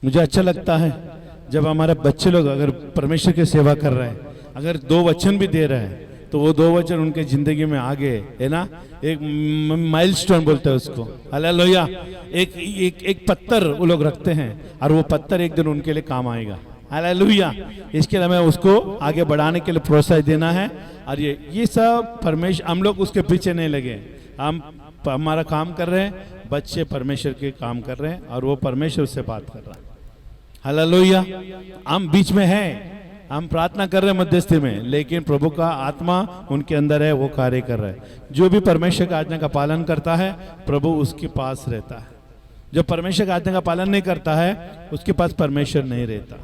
मुझे अच्छा लगता है जब हमारे बच्चे लोग अगर परमेश्वर की सेवा कर रहे हैं, अगर 2 वचन भी दे रहे हैं, तो वो 2 वचन उनके जिंदगी में आगे है ना, एक माइलस्टोन बोलते हैं उसको, हालेलुया। एक पत्थर वो लोग रखते हैं और वो पत्थर एक दिन उनके लिए काम आएगा, हालेलुया। इसके लिए हमें उसको आगे बढ़ाने के लिए प्रोत्साहन देना है। और ये सब परमेश्वर, हम लोग उसके पीछे नहीं लगे, हम हमारा काम कर रहे हैं, बच्चे परमेश्वर के काम कर रहे हैं और वो परमेश्वर से बात कर रहा है, हालेलुया। हम बीच में हैं, हम प्रार्थना कर रहे हैं मध्यस्थी में, लेकिन प्रभु का आत्मा उनके अंदर है, वो कार्य कर रहा है। जो भी परमेश्वर की आज्ञा का पालन करता है, प्रभु उसके पास रहता है। जो परमेश्वर की आज्ञा का पालन नहीं करता है, उसके पास परमेश्वर नहीं रहता।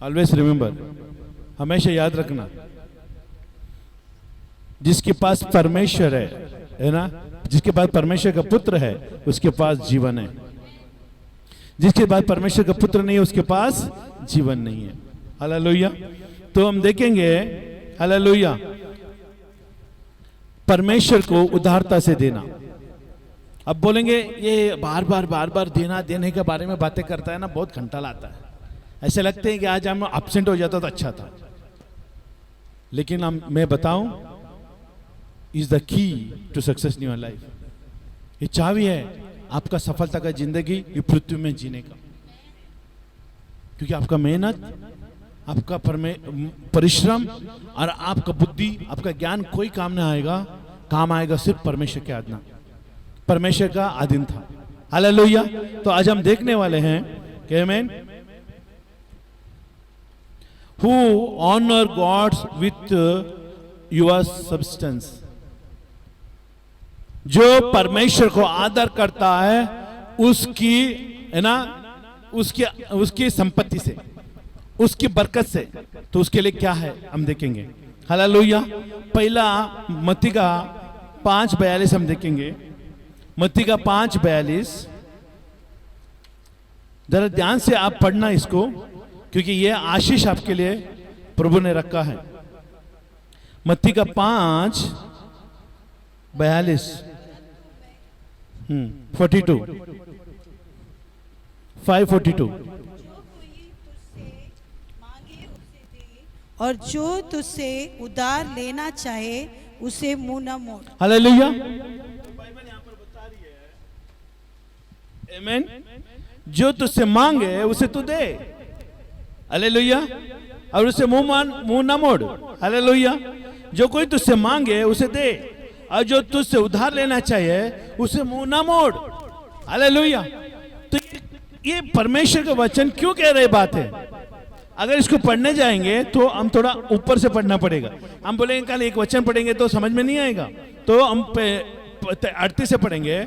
ऑलवेज रिमेंबर, हमेशा याद रखना, जिसके पास परमेश्वर है ना, जिसके पास परमेश्वर का पुत्र है, उसके पास जीवन है। जिसके पास परमेश्वर का पुत्र नहीं है, उसके पास जीवन नहीं है, हालेलुया। तो हम देखेंगे, हालेलुया, परमेश्वर को उदारता से देना। अब बोलेंगे ये बार बार देने के बारे में बातें करता है ना, बहुत घंटा लाता है, ऐसे लगते हैं कि आज हम एब्सेंट हो जाता तो अच्छा था। लेकिन मैं बताऊं, is the key to success in your life. ये चाबी है आपका सफलता का जिंदगी ये पृथ्वी में जीने का। क्योंकि आपका मेहनत, आपका परिश्रम और आपका बुद्धि, आपका ज्ञान कोई काम नहीं आएगा, काम आएगा सिर्फ परमेश्वर के आज्ञा, परमेश्वर का अधीन था, हालेलुया। तो आज हम देखने वाले हैं कि आमीन, who honor God with your substance। जो परमेश्वर को आदर करता है उसकी, है ना, उसकी संपत्ति से, उसकी बरकत से, तो उसके लिए क्या है हम देखेंगे, हालेलुया। पहला मत्ती का 5:42 हम देखेंगे, मत्ती का 5:42। जरा ध्यान से आप पढ़ना इसको, क्योंकि यह आशीष आपके लिए प्रभु ने रखा है। मत्ती का 5:42, 42, 5:42। और जो तुझसे उधार लेना चाहे उसे मुंह न मोड़। हालेलुया। बाइबल यहां पर बता रही है, आमीन, जो तुझसे मांगे उसे तू दे, हालेलुया, और उसे मुंह न मोड़, हालेलुया। जो कोई तुझसे मांगे उसे दे, और जो तुझसे उधार लेना चाहिए उसे मुंह न मोड़, हालेलुया। तो ये परमेश्वर का वचन क्यों कह रहे बात है? अगर इसको पढ़ने जाएंगे तो हम थोड़ा ऊपर से पढ़ना पड़ेगा। हम बोलेंगे कल एक वचन पढ़ेंगे तो समझ में नहीं आएगा, तो हम 38 से पढ़ेंगे।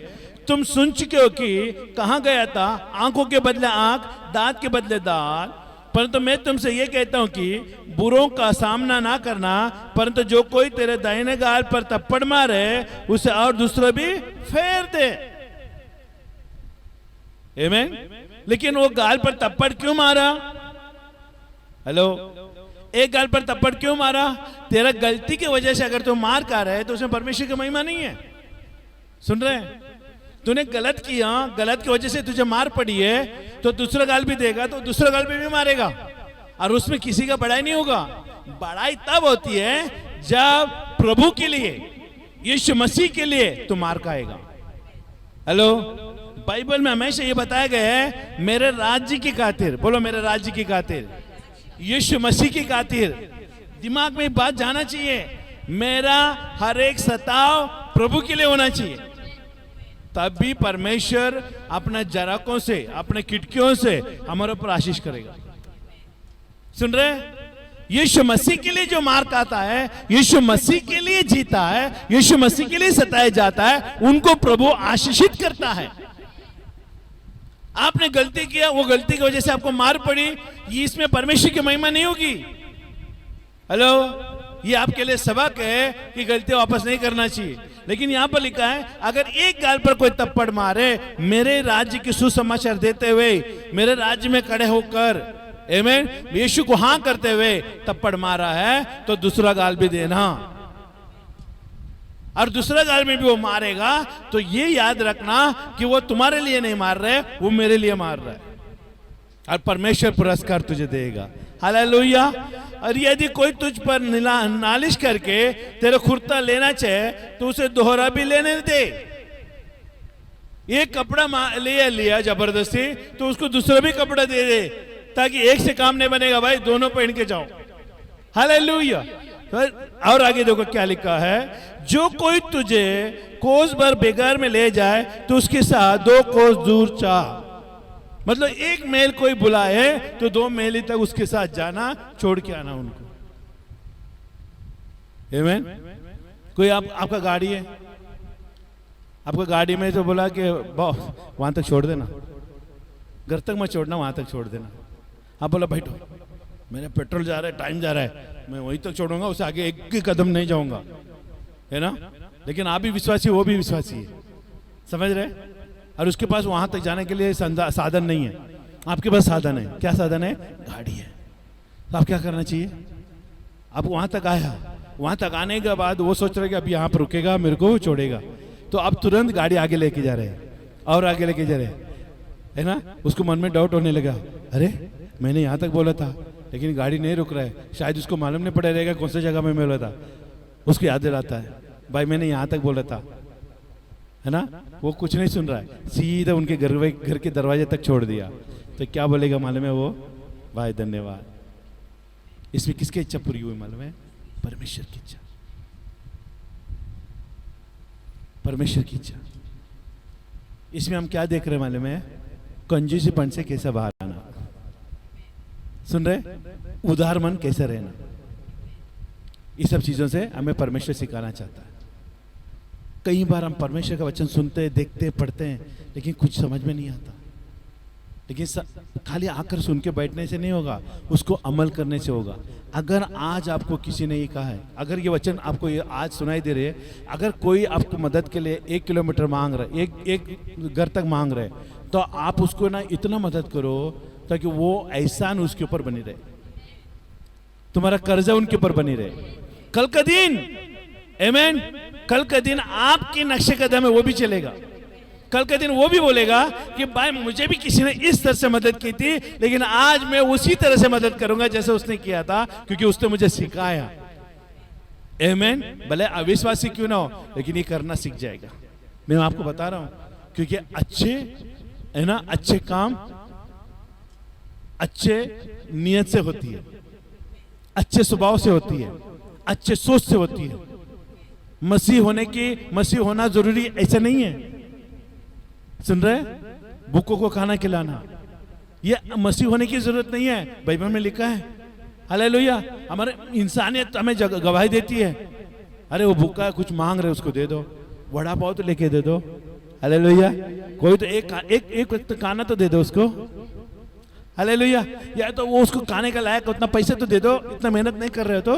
तुम सुन चुके हो कि कहाँ गया था, आंखों के बदले आंख, दांत के बदले दांत, परंतु मैं तुमसे ये कहता हूं कि बुरों का सामना ना करना, परंतु जो कोई तेरे दाहिने गाल पर थप्पड़ मारे उसे और दूसरा भी फेर दे, आमीन। लेकिन वो गाल पर थप्पड़ क्यों मारा? हेलो, एक गाल पर थप्पड़ क्यों मारा? तेरा गलती की वजह से अगर तू मार खा रहा है तो उसमें परमेश्वर की महिमा नहीं है। सुन रहे हैं? तूने गलत किया, गलत की वजह से तुझे मार पड़ी है, तो दूसरा गाल भी देगा तो दूसरा गाल भी मारेगा, और उसमें किसी का बड़ाई नहीं होगा। बड़ाई तब होती है जब प्रभु के लिए, यीशु मसीह के लिए तू मार खाएगा। हेलो, बाइबल में हमेशा ये बताया गया है, मेरे राज्य की खातिर, बोलो मेरे राज्य की खातिर, यीशु मसीह की खातिर। दिमाग में बात जाना चाहिए, मेरा हर एक सताव प्रभु के लिए होना चाहिए, तब भी परमेश्वर अपने जराकों से, अपने खिड़कियों से हमारे ऊपर आशीष करेगा। सुन रहे? यीशु मसीह के लिए जो मार खाता है, यीशु मसीह के लिए जीता है, यीशु मसीह के लिए सताया जाता है, उनको प्रभु आशीषित करता है। आपने गलती किया, वो गलती की वजह से आपको मार पड़ी, इसमें परमेश्वर की महिमा नहीं होगी। हेलो, ये आपके लिए सबक है कि गलती वापस नहीं करना चाहिए। लेकिन यहां पर लिखा है, अगर एक गाल पर कोई थप्पड़ मारे, मेरे राज्य की सुसमाचार देते हुए, मेरे राज्य में खड़े होकर, आमीन, यीशु को हां करते हुए थप्पड़ मारा है, तो दूसरा गाल भी देना, और दूसरा गाल में भी वो मारेगा, तो ये याद रखना कि वो तुम्हारे लिए नहीं मार रहे, वो मेरे लिए मार रहा है, और परमेश्वर पुरस्कार तुझे देगा। हालेलुया। और यदि कोई तुझ पर नालिश करके तेरे कुर्ता लेना चाहे तो उसे दोहरा भी लेने दे। एक कपड़ा ले लिया जबरदस्ती, तो उसको दूसरा भी कपड़ा दे दे, ताकि एक से काम नहीं बनेगा भाई, दोनों पहन के जाओ। हालेलुया। और आगे देखो क्या लिखा है, जो कोई तुझे कोस भर बेगार में ले जाए तो उसके साथ 2 कोस दूर चाह। मतलब एक मेल कोई बुलाए तो 2 मेल तक उसके साथ जाना, छोड़ के आना उनको। आमीन। कोई आपका गाड़ी है, आपका गाड़ी में तो बोला कि वहां तक छोड़ देना, घर तक मत छोड़ना, वहां तक छोड़ देना। आप बोला बैठो, मेरा पेट्रोल जा रहा है, टाइम जा रहा है, मैं वहीं तक छोड़ूंगा, उससे आगे एक भी कदम नहीं जाऊंगा, है ना। लेकिन आप भी विश्वासी, वो भी विश्वासी है, समझ रहे। और उसके पास वहां तक जाने के लिए साधन नहीं है, आपके पास साधन है। क्या साधन है? गाड़ी है। तो आप क्या करना चाहिए? आप वहां तक आया, वहां तक आने के बाद वो सोच रहे कि अभी यहाँ पर रुकेगा, मेरे को छोड़ेगा, तो आप तुरंत गाड़ी आगे लेके जा रहे हैं और आगे लेके जा रहे हैं, है ना। उसको मन में डाउट होने लगा, अरे मैंने यहाँ तक बोला था लेकिन गाड़ी नहीं रुक रहा है, शायद उसको मालूम नहीं पड़ा रहेगा कौन सी जगह में मैं बोला था। उसको याद दिलाता है, भाई मैंने यहाँ तक बोला था, है ना। वो कुछ नहीं सुन रहा है, सीधा उनके घर के दरवाजे तक छोड़ दिया। तो क्या बोलेगा मालूम है वो? भाई धन्यवाद। इसमें किसकी इच्छा पूरी हुई मालूम है? परमेश्वर की इच्छा, परमेश्वर की इच्छा। इसमें हम क्या देख रहे हैं मालूम है? कंजूसीपन से कैसे बाहर आना, सुन रहे? उदार मन कैसे रहना, इस सब चीजों से हमें परमेश्वर सिखाना चाहता है। कई बार हम परमेश्वर का वचन सुनते हैं, देखते हैं, पढ़ते हैं, लेकिन कुछ समझ में नहीं आता। लेकिन खाली आकर सुन के बैठने से नहीं होगा, उसको अमल करने से होगा। अगर आज आपको किसी ने ये कहा है, अगर ये वचन आपको ये आज सुनाई दे रहे है, अगर कोई आपको मदद के लिए 1 किलोमीटर मांग रहा है, एक घर तक मांग रहे, तो आप उसको ना इतना मदद करो ताकि वो एहसान उसके ऊपर बनी रहे, तुम्हारा कर्जा उनके ऊपर बनी रहे। कल का दिन, आमीन, कल का दिन आपके नक्शे कदम में वो भी चलेगा। कल के दिन वो भी बोलेगा कि भाई मुझे भी किसी ने इस तरह से मदद की थी, लेकिन आज मैं उसी तरह से मदद करूंगा जैसे उसने किया था, क्योंकि उसने मुझे सिखाया। आमीन। भले अविश्वासी क्यों ना हो, लेकिन ये करना सीख जाएगा। मैं आपको बता रहा हूं, क्योंकि अच्छे है ना, अच्छे काम अच्छे नियत से होती है, अच्छे स्वभाव से होती है, अच्छे सोच से होती है। मसीह होना जरूरी ऐसा नहीं है, सुन रहे? भूखों को खाना खिलाना, ये मसीह होने की जरूरत नहीं है। बाइबल में लिखा है, हालेलुया। हमारे इंसानियत हमें गवाही देती है, अरे वो भूखा है, कुछ मांग रहे, उसको दे दो, वड़ा पाव तो लेके दे दो, हालेलुया। कोई तो एक वक्त खाना तो दे दो उसको, हालेलुया। या तो वो उसको खाने का लायक उतना पैसे तो दे दो, इतना मेहनत नहीं कर रहे हो तो,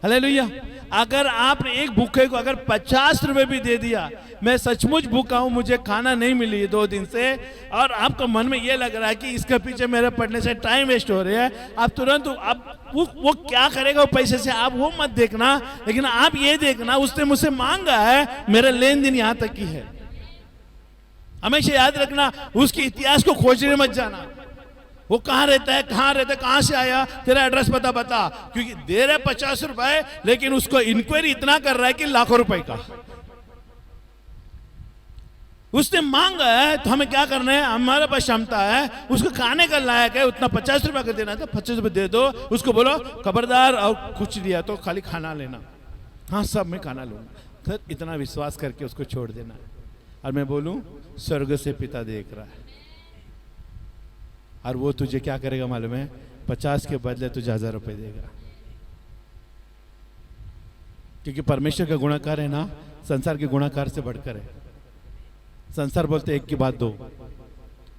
हालेलुया। अगर आपने एक भूखे को अगर 50 रुपए भी दे दिया, मैं सचमुच भूखा हूं, मुझे खाना नहीं मिली 2 दिन से, और आपका मन में ये लग रहा है कि इसके पीछे मेरे पढ़ने से टाइम वेस्ट हो रहा है, आप तुरंत आप वो क्या करेगा वो पैसे से, आप वो मत देखना, लेकिन आप ये देखना उसने मुझसे मांगा है, मेरा लेन देन यहां तक की है। हमेशा याद रखना, उसके इतिहास को खोजने मत जाना, वो कहाँ रहता है, कहाँ से आया, तेरा एड्रेस बता, क्योंकि दे रहे 50 रुपए, लेकिन उसको इंक्वायरी इतना कर रहा है कि लाखों रुपए का। उसने मांगा है तो हमें क्या करना है, हमारे पास क्षमता है, उसको खाने का लायक है, उतना 50 रुपए कर देना था, 50 रुपए दे दो, उसको बोलो खबरदार, और कुछ दिया तो खाली खाना लेना, हाँ सब मैं खाना लूंगा, फिर इतना विश्वास करके उसको छोड़ देना। और मैं बोलूं, स्वर्ग से पिता देख रहा है, और वो तुझे क्या करेगा मालूम है? 50 के बदले तुझे 1000 रुपए देगा। क्योंकि परमेश्वर का गुणाकार है ना, संसार के गुणाकार से बढ़कर है। संसार बोलते 1 की बात 2,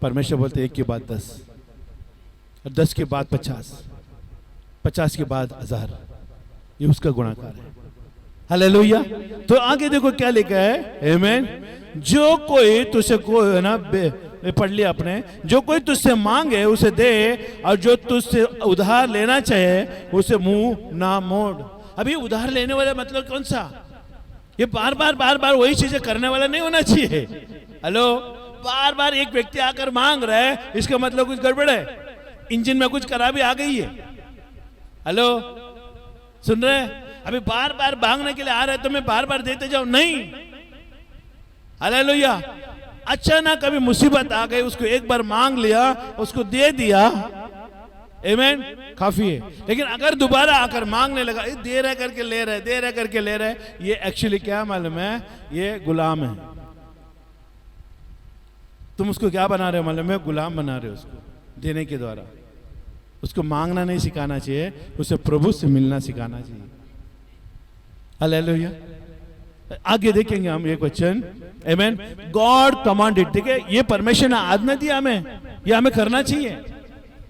परमेश्वर बोलते 1 की बात 10, और 10 के बाद 50, 50 के बाद 1000, ये उसका गुणाकार है। हालेलुया। तो आगे देखो क्या लिखा है, आमीन। जो कोई तुझसे को है ना, पढ़ लिया आपने, जो कोई तुझसे मांगे उसे दे, और जो तुझसे उधार लेना चाहे उसे मुंह ना मोड़। अभी उधार लेने वाला मतलब कौन सा? ये बार बार वही चीजें करने वाला नहीं होना चाहिए। हेलो, बार बार एक व्यक्ति आकर मांग रहा है, इसका मतलब कुछ गड़बड़ है, इंजन में कुछ खराबी आ गई है। हेलो, सुन रहे हैं? अभी बार बार मांगने के लिए आ रहे तो मैं बार बार देते जाऊं, नहीं। हालेलुया। अचानक कभी मुसीबत आ गई, उसको एक बार मांग लिया, उसको दे दिया, आमीन, काफी है। लेकिन अगर दोबारा आकर मांगने लगा, दे रहे करके ले रहे, दे रहे करके ले रहे, ये एक्चुअली क्या मालूम है? ये गुलाम है। तुम उसको क्या बना रहे हो मालूम है? गुलाम बना रहे हो उसको, देने के द्वारा। उसको मांगना नहीं सिखाना चाहिए, उसे प्रभु से मिलना सिखाना चाहिए। हालेलुया। आगे देखेंगे हम एक वचन, आमीन। गॉड कमांडेड, देखिए ये परमेश्वर ने आज्ञा दिया हमें, ये हमें करना चाहिए।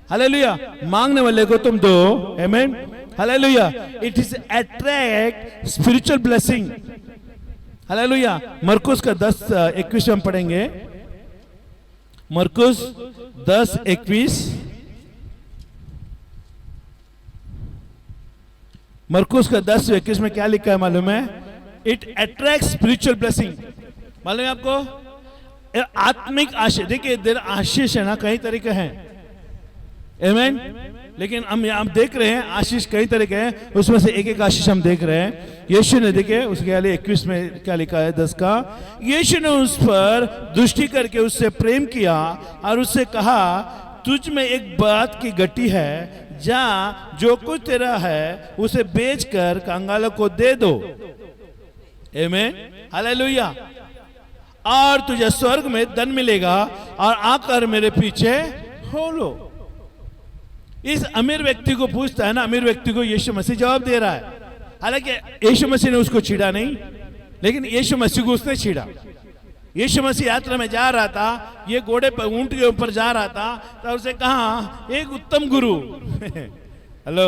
हालेलुया। मांगने वाले को तुम दो, आमीन। Hallelujah. It is attract spiritual blessing. Hallelujah. मरकुस का 10:21 हम पढ़ेंगे। मरकुस 10:21। मरकुस का 10:21 में क्या लिखा है मालूम है? It attract spiritual blessing. मालूम है आपको? आत्मिक आशीष। देखिए आशीष है ना, कई तरह के हैं, आमीन। लेकिन हम देख रहे हैं आशीष कई तरह के हैं, उसमें से एक एक आशीष हम देख रहे हैं। यीशु ने, देखिए उसके लिए 21 में क्या लिखा है 10 का, यीशु ने उस पर दृष्टि करके उससे प्रेम किया और उससे कहा, तुझ में एक बात की गट्टी है, जा जो कुछ तेरा है उसे बेचकर कंगालों को दे दो, आमीन। हालेलुया। और तुझे स्वर्ग में धन मिलेगा और आकर मेरे पीछे हो लो। इस अमीर व्यक्ति को पूछता है ना, अमीर व्यक्ति को यीशु मसीह जवाब दे रहा है। हालांकि यीशु मसीह ने उसको छीड़ा नहीं, लेकिन यीशु मसीह को उसने छीड़ा। यीशु मसीह यात्रा में जा रहा था, ये घोड़े पर, ऊंट के ऊपर जा रहा था, तो उसे कहा एक उत्तम गुरु हेलो,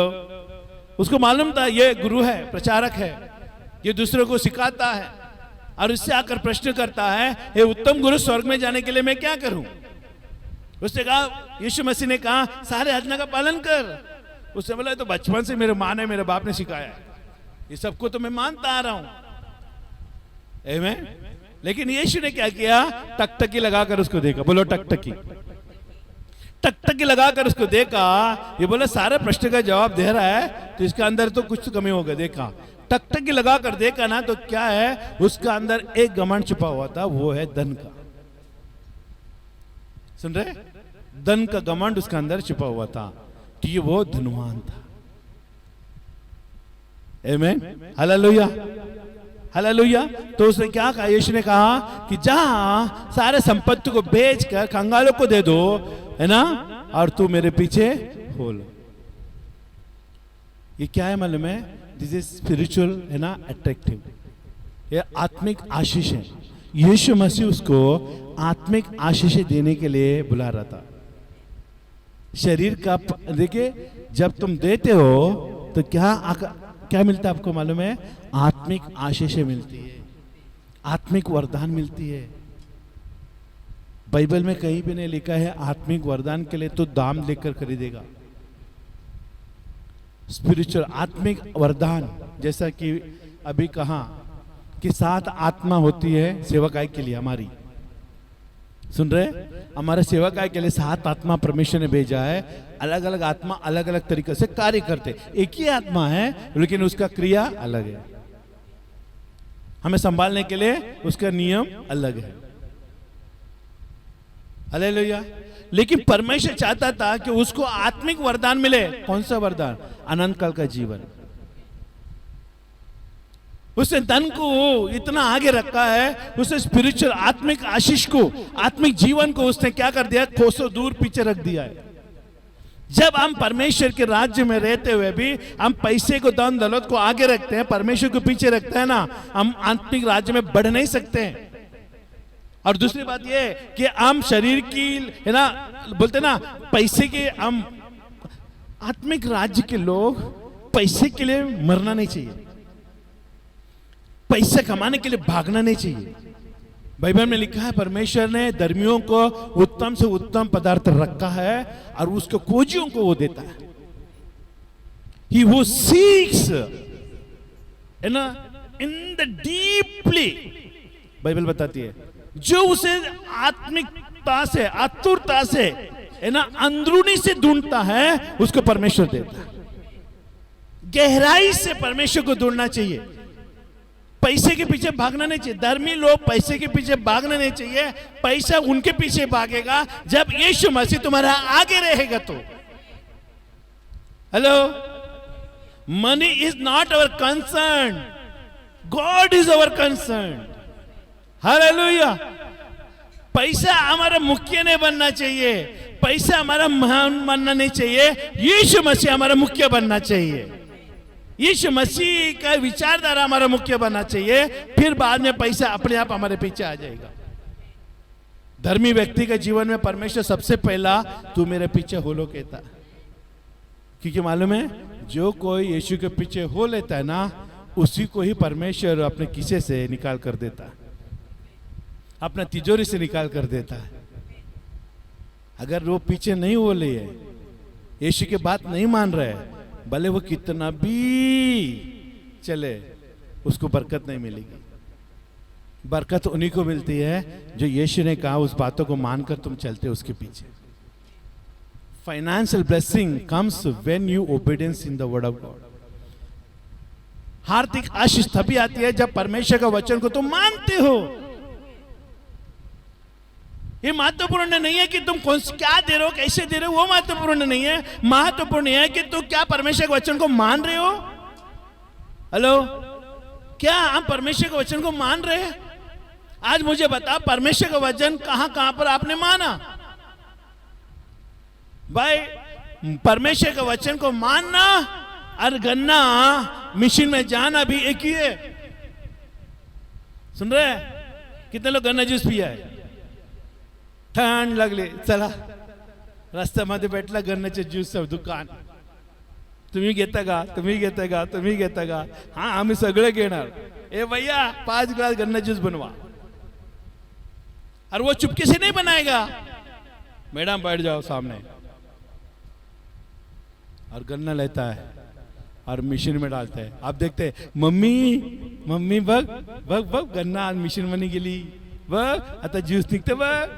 उसको मालूम था ये गुरु है, प्रचारक है, ये दूसरों को सिखाता है, और इससे आकर प्रश्न करता है, ये उत्तम गुरु, स्वर्ग में जाने के लिए मैं क्या करूं? उसने कहा, यीशु मसीह ने कहा, सारे आज्ञा का पालन कर। उसने बोला, तो बचपन से मेरे माँ ने, मेरे बाप ने सिखाया है, ये सबको तो मैं मानता आ रहा हूं, आमीन। लेकिन यीशु ने क्या किया? टकटकी लगाकर उसको देखा। बोलो टकटकी। टकटकी लगाकर उसको देखा, ये बोला सारे प्रश्न का जवाब दे रहा है, तो इसके अंदर तो कुछ तो कमी होगा। देखा, टकटकी लगाकर देखा ना, तो क्या है? उसका अंदर एक घमंड छुपा हुआ था, वो है धन का। सुन रहे? धन का घमंड उसका अंदर छुपा हुआ था, कि ये वो धनवान था, आमीन। Hallelujah, hallelujah. तो उसने क्या कहा? यीशु ने कहा कि जहां सारे संपत्ति को बेचकर कंगालों को दे दो, है ना, और तू मेरे पीछे हो लो। ये क्या है मालूम है? दिस इज स्पिरिचुअल, है ना, अट्रैक्टिव। ये आत्मिक आशीष है। यीशु मसीह उसको आत्मिक आशीष देने के लिए बुला रहा था। शरीर का, देखिए जब तुम देते हो तो क्या मिलता है आपको मालूम है? आत्मिक आशीषें मिलती है, आत्मिक वरदान मिलती है। बाइबल में कहीं भी नहीं लिखा है आत्मिक वरदान के लिए तो दाम लेकर खरीदेगा। स्पिरिचुअल आत्मिक वरदान, जैसा कि अभी कहा कि 7 आत्मा होती है सेवकाई के लिए हमारी। सुन रहे? हमारे सेवकाई के लिए 7 आत्मा परमेश्वर ने भेजा है। अलग अलग आत्मा अलग अलग तरीके से कार्य करते। एक ही आत्मा है, लेकिन उसका क्रिया अलग है। हमें संभालने के लिए उसका नियम अलग है। हालेलुया। लेकिन परमेश्वर चाहता था कि उसको आत्मिक वरदान मिले। कौन सा वरदान? अनंत काल का जीवन। उसने धन को इतना आगे रखा है, उसने स्पिरिचुअल आत्मिक आशीष को, आत्मिक जीवन को उसने क्या कर दिया? कोसों दूर पीछे रख दिया है। जब हम परमेश्वर के राज्य में रहते हुए भी हम पैसे को, धन दौलत को आगे रखते हैं, परमेश्वर को पीछे रखते हैं ना, हम आत्मिक राज्य में बढ़ नहीं सकते हैं। और दूसरी बात यह कि हम शरीर की, है ना, बोलते ना पैसे के, हम आत्मिक राज्य के लोग पैसे के लिए मरना नहीं चाहिए, पैसा कमाने के लिए भागना नहीं चाहिए। बाइबल में लिखा है परमेश्वर ने धर्मियों को उत्तम से उत्तम पदार्थ रखा है और उसके खोजियों को वो देता है। He who seeks, है ना, इन द डीपली, बाइबल बताती है, जो उसे आत्मिकता से, आतुरता से, है ना, अंदरूनी से ढूंढता है, उसको परमेश्वर देता है। गहराई से परमेश्वर को ढूंढना चाहिए, पैसे के पीछे भागना नहीं चाहिए। धर्मी लोग पैसे के पीछे भागना नहीं चाहिए, पैसा उनके पीछे भागेगा जब यीशु मसीह तुम्हारा आगे रहेगा तो। Hello, money is not our concern, God is our concern. Hallelujah. पैसा हमारा मुख्य नहीं बनना चाहिए, पैसा हमारा महान बनना नहीं चाहिए, यीशु मसीह हमारा मुख्य बनना चाहिए। यीशु मसीह का विचारधारा हमारा मुख्य बनना चाहिए, फिर बाद में पैसा अपने आप हमारे पीछे आ जाएगा। धर्मी व्यक्ति के जीवन में परमेश्वर सबसे पहला तू मेरे पीछे हो लो कहता है, क्योंकि मालूम है जो कोई यीशु के पीछे हो लेता है ना, उसी को ही परमेश्वर अपने किसे से निकाल कर देता है, अपना तिजोरी से निकाल कर देता है। अगर वो पीछे नहीं हो रही है, यीशु की बात नहीं मान रहे, भले वो कितना भी चले, उसको बरकत नहीं मिलेगी। बरकत उन्हीं को मिलती है जो यीशु ने कहा उस बातों को मानकर तुम चलते हो उसके पीछे। Financial blessing comes when you obedience in the word of God. आर्थिक आशीष तभी आती है जब परमेश्वर का वचन को तुम मानते हो। ये महत्वपूर्ण नहीं है कि तुम कौन क्या दे रहे हो, कैसे दे रहे हो, वो महत्वपूर्ण नहीं है। महत्वपूर्ण है कि तुम क्या परमेश्वर के वचन को मान रहे हो। हेलो, क्या हम परमेश्वर के वचन को मान रहे हैं? आज मुझे बता, परमेश्वर का वचन कहां कहां पर आपने माना? भाई, परमेश्वर के वचन को मानना और गन्ना मशीन में जाना भी एक ही है। सुन रहे हैं? कितने लोग गन्ना जूस पिया है? थंड लागले, चला रस्त्यामध्ये भेटला गन्नाचे ज्यूस दुकान, तुम्ही घेता का, तुम्ही घेता का, तुम्ही घेता का? हाँ, आम्ही सगळे घेणार। ए भैया 5 ग्लास गन्ना जूस बनवा। और वो चुपके से नहीं बनाएगा, मैडम बैठ जाओ सामने, और गन्ना लेता है और मशीन में डालता है। आप देखते हैं, मम्मी मम्मी बघ बघ बघ गन्ना मशीन मध्ये गेली, बघ आता ज्यूस निघते बघ।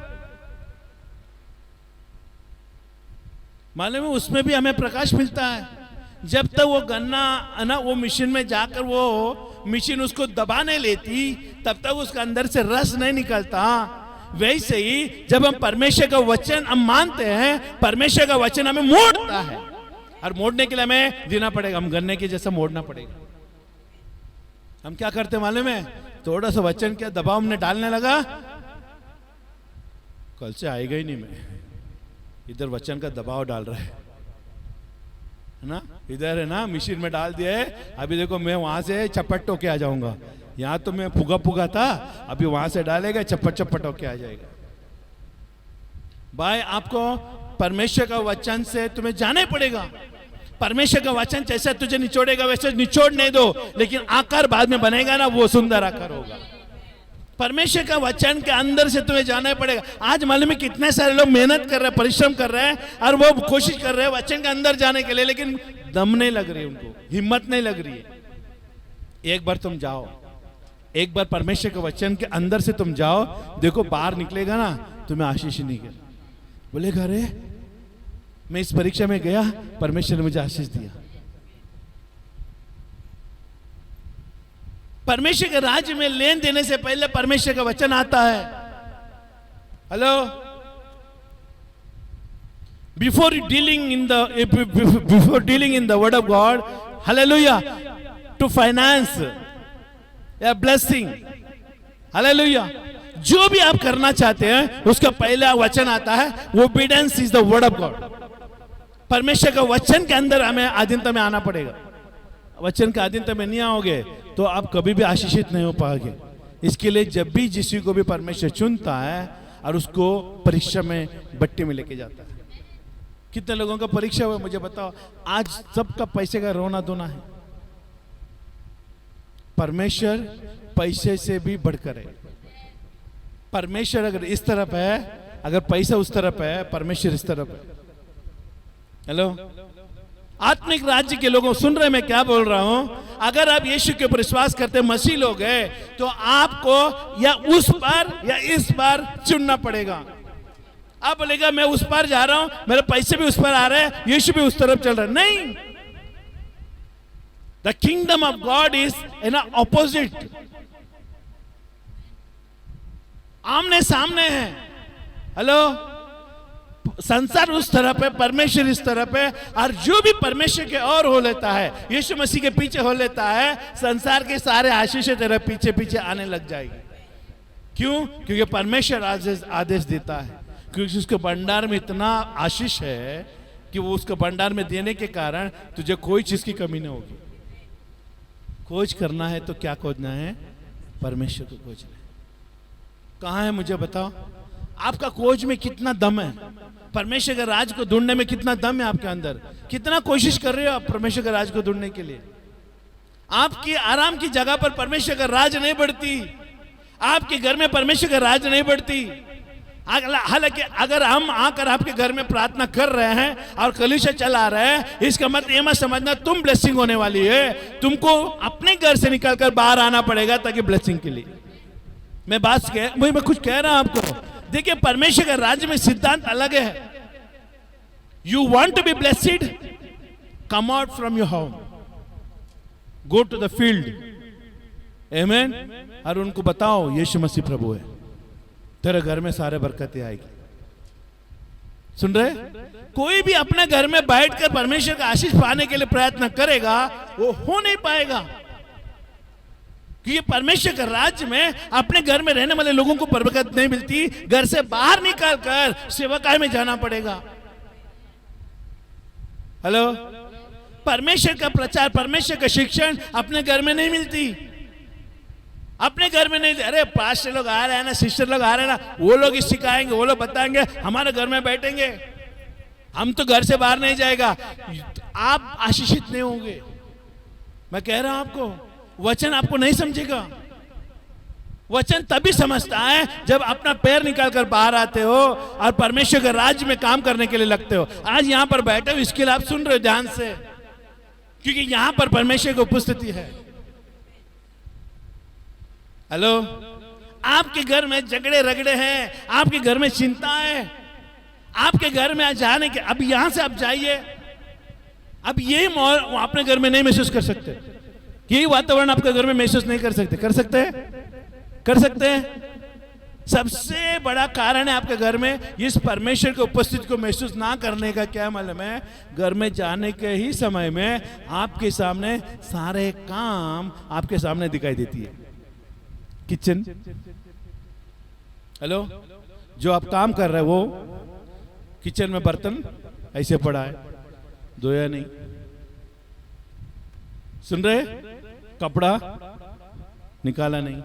मालूम है, उसमें भी हमें प्रकाश मिलता है। जब तक वो गन्ना ना वो मशीन में जाकर वो मशीन उसको दबा नहीं लेती, तब तक उसके अंदर से रस नहीं निकलता। वैसे ही जब हम परमेश्वर का वचन हम मानते हैं, परमेश्वर का वचन हमें मोड़ता है, और मोड़ने के लिए हमें देना पड़ेगा, हम गन्ने के जैसा मोड़ना पड़ेगा। हम क्या करते मालूम है, थोड़ा सा वचन के दबाव हमने डालने लगा, कल से आएगा ही नहीं, मैं इधर वचन का दबाव डाल रहा है ना, इधर है ना मशीन में डाल दिया है। अभी देखो मैं वहां से चपट होके आ जाऊंगा, यहां तो मैं फुगा फुगा था, अभी वहां से डालेगा चपट चपट होके आ जाएगा। भाई, आपको परमेश्वर का वचन से तुम्हें जाना ही पड़ेगा। परमेश्वर का वचन जैसा तुझे निचोड़ेगा वैसे निचोड़ नहीं दो, लेकिन आकार बाद में बनेगा ना, वो सुंदर आकार होगा। परमेश्वर का वचन के अंदर से तुम्हें जाना ही पड़ेगा। आज मालूम है कितने सारे लोग मेहनत कर रहे हैं, परिश्रम कर रहे हैं, और वो कोशिश कर रहे हैं वचन के अंदर जाने के लिए, लेकिन दम नहीं लग रही, उनको हिम्मत नहीं लग रही है। एक बार तुम जाओ, एक बार परमेश्वर के वचन के अंदर से तुम जाओ, देखो बाहर निकलेगा ना, तुम्हें आशीष नहीं कर। बोलेगा अरे मैं इस परीक्षा में गया, परमेश्वर ने मुझे आशीष दिया। परमेश्वर के राज्य में लेन देने से पहले परमेश्वर का वचन आता है। Hello, before dealing in the word of God, hallelujah, to finance या ब्लेसिंग, हालेलुया, जो भी आप करना चाहते हैं उसका पहला वचन आता है, obedience is the word of God. परमेश्वर का वचन के अंदर हमें अधीनता में आना पड़ेगा। वचन के अधीनता में नहीं आओगे तो आप कभी भी आशीषित नहीं हो पाओगे। इसके लिए जब भी जिसी को भी परमेश्वर चुनता है और उसको परीक्षा में बट्टी में लेके जाता है। कितने लोगों का परीक्षा हुआ मुझे बताओ? आज सबका पैसे का रोना धोना है। परमेश्वर पैसे से भी बढ़कर है। परमेश्वर अगर इस तरफ है, अगर पैसा उस तरफ है, परमेश्वर इस तरफ है। हेलो, आत्मिक राज्य के लोगों, सुन रहे मैं क्या बोल रहा हूं? अगर आप यीशु के ऊपर विश्वास करते मसीह लोग हैं तो आपको या उस पर या इस पर चुनना पड़ेगा। आप बोलेगा मैं उस पर जा रहा हूं, मेरे पैसे भी उस पर आ रहे हैं, यीशु भी उस तरफ चल रहा है। नहीं, the kingdom of God is in opposite, आमने सामने है। हेलो, संसार उस तरफ है, परमेश्वर इस तरफ है, और जो भी परमेश्वर के और हो लेता है, यीशु मसीह के पीछे हो लेता है, संसार के सारे आशीषें तेरे पीछे पीछे आने लग जाएगी। क्यों? क्योंकि परमेश्वर आदेश देता है, क्योंकि उसके भंडार में इतना आशीष है कि वो उसके भंडार में देने के कारण तुझे कोई चीज की कमी नहीं होगी। खोज करना है तो क्या खोजना है? परमेश्वर को खोजना है। कहाँ है मुझे बताओ? आपका खोज में कितना दम है? परमेश्वर के राज को ढूंढने में कितना दम है आपके अंदर? कितना कोशिश कर रहे हो आप परमेश्वर के राज को ढूंढने के लिए? आपकी आराम की जगह पर परमेश्वर का राज नहीं बढ़ती, आपके घर में परमेश्वर का राज नहीं बढ़ती। हालांकि अगर हम आकर आपके घर में प्रार्थना कर रहे हैं और कलीसिया चला रहे हैं, इसका मतलब ये मत समझना तुम ब्लेसिंग होने वाली है। तुमको अपने घर से निकलकर बाहर आना पड़ेगा ताकि ब्लेसिंग के लिए। मैं कुछ कह रहा हूं आपको। देखिए, परमेश्वर के राज्य में सिद्धांत अलग है। You want to be blessed, come out from your home, go to the field, आमीन, और उनको बताओ यीशु मसीह प्रभु है, तेरे घर में सारे बरकतें आएगी। सुन रहे? कोई भी अपने घर में बैठकर परमेश्वर का आशीष पाने के लिए प्रयत्न करेगा, वो हो नहीं पाएगा। क्योंकि परमेश्वर के राज्य में अपने घर में रहने वाले लोगों को बरकत नहीं मिलती, घर से बाहर निकालकर सेवकाई में जाना पड़ेगा। हेलो, परमेश्वर का प्रचार, परमेश्वर का शिक्षण अपने घर में नहीं मिलती। अपने घर में नहीं, अरे पास्टर लोग आ रहे हैं ना, सिस्टर लोग आ रहे हैं ना, वो लोग सिखाएंगे, वो लोग बताएंगे, हमारे घर में बैठेंगे, हम तो घर से बाहर नहीं जाएगा। आप आशीषित नहीं होंगे। मैं कह रहा हूं आपको, वचन आपको नहीं समझेगा। वचन तभी समझता है जब अपना पैर निकालकर बाहर आते हो और परमेश्वर के राज्य में काम करने के लिए लगते हो। आज यहां पर बैठे हो, इसके लिए आप सुन रहे हो ध्यान से, क्योंकि यहां पर परमेश्वर की उपस्थिति है। हेलो, आपके घर में झगड़े रगड़े हैं, आपके घर में चिंता है, आपके घर में जाने के, अब यहां से आप जाइए, अब ये माहौल अपने घर में नहीं महसूस कर सकते, यही वातावरण आपके घर में महसूस नहीं कर सकते। कर सकते हैं? कर सकते हैं? सबसे बड़ा कारण है आपके घर में इस परमेश्वर की उपस्थिति को महसूस ना करने का। क्या मालूम है? घर में जाने के ही समय में आपके सामने सारे काम आपके सामने दिखाई देती है। किचन, हेलो, जो आप काम कर रहे हो वो किचन में बर्तन ऐसे पड़ा है, धोया नहीं। सुन रहे? कपड़ा निकाला नहीं,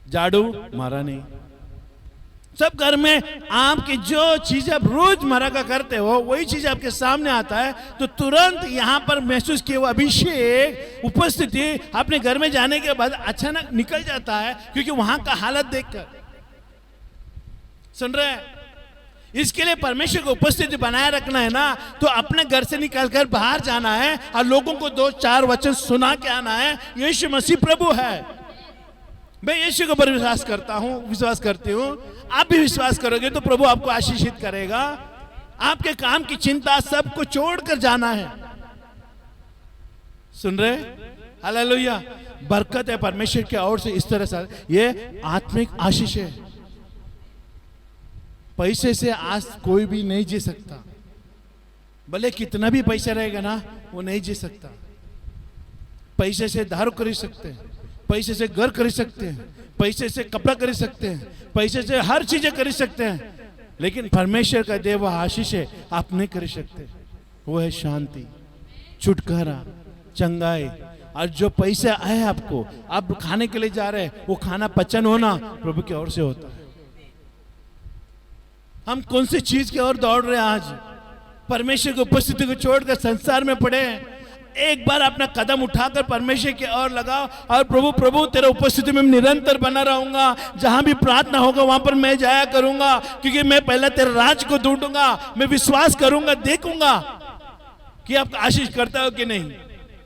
झाड़ू मारा नहीं। सब घर में आपकी जो चीजें आप रोजमर्रा का करते हो वही चीज आपके सामने आता है, तो तुरंत यहां पर महसूस किया हुआ अभिषेक, उपस्थिति अपने घर में जाने के बाद अचानक निकल जाता है, क्योंकि वहां का हालत देखकर। सुन रहे हैं? इसके लिए परमेश्वर को उपस्थिति बनाए रखना है ना, तो अपने घर से निकलकर बाहर जाना है और लोगों को 2-4 वचन सुना के आना है, यीशु मसीह प्रभु है। मैं यीशु के ऊपर विश्वास करता हूं, विश्वास करती हूं। आप भी विश्वास करोगे तो प्रभु आपको आशीषित करेगा। आपके काम की चिंता सबको छोड़कर जाना है। सुन रहे? हालेलुया। बरकत है परमेश्वर की ओर से इस तरह से, ये आत्मिक आशीष है। पैसे से आज कोई भी नहीं जी सकता, भले कितना भी पैसा रहेगा ना, वो नहीं जी सकता। पैसे से दारू खरीद सकते हैं, पैसे से घर खरीद सकते हैं, पैसे से कपड़ा खरीद सकते हैं, पैसे से हर चीजें खरीद सकते हैं, लेकिन परमेश्वर का देव आशीष है आप नहीं खरीद सकते। वो है शांति, छुटकारा, चंगाई। और जो पैसे आए आपको, आप खाने के लिए जा रहे हैं, वो खाना पचन होना प्रभु की ओर से होता है। हम कौन सी चीज की ओर दौड़ रहे हैं आज? परमेश्वर की उपस्थिति को छोड़कर संसार में पड़े हैं। एक बार अपना कदम उठाकर परमेश्वर की ओर लगाओ और प्रभु प्रभु तेरे उपस्थिति में निरंतर बना रहूंगा। जहां भी प्रार्थना होगा वहां पर मैं जाया करूंगा, क्योंकि मैं पहले तेरे राज को ढूंढूंगा। मैं विश्वास करूंगा, देखूंगा कि आप आशीष करते हो कि नहीं?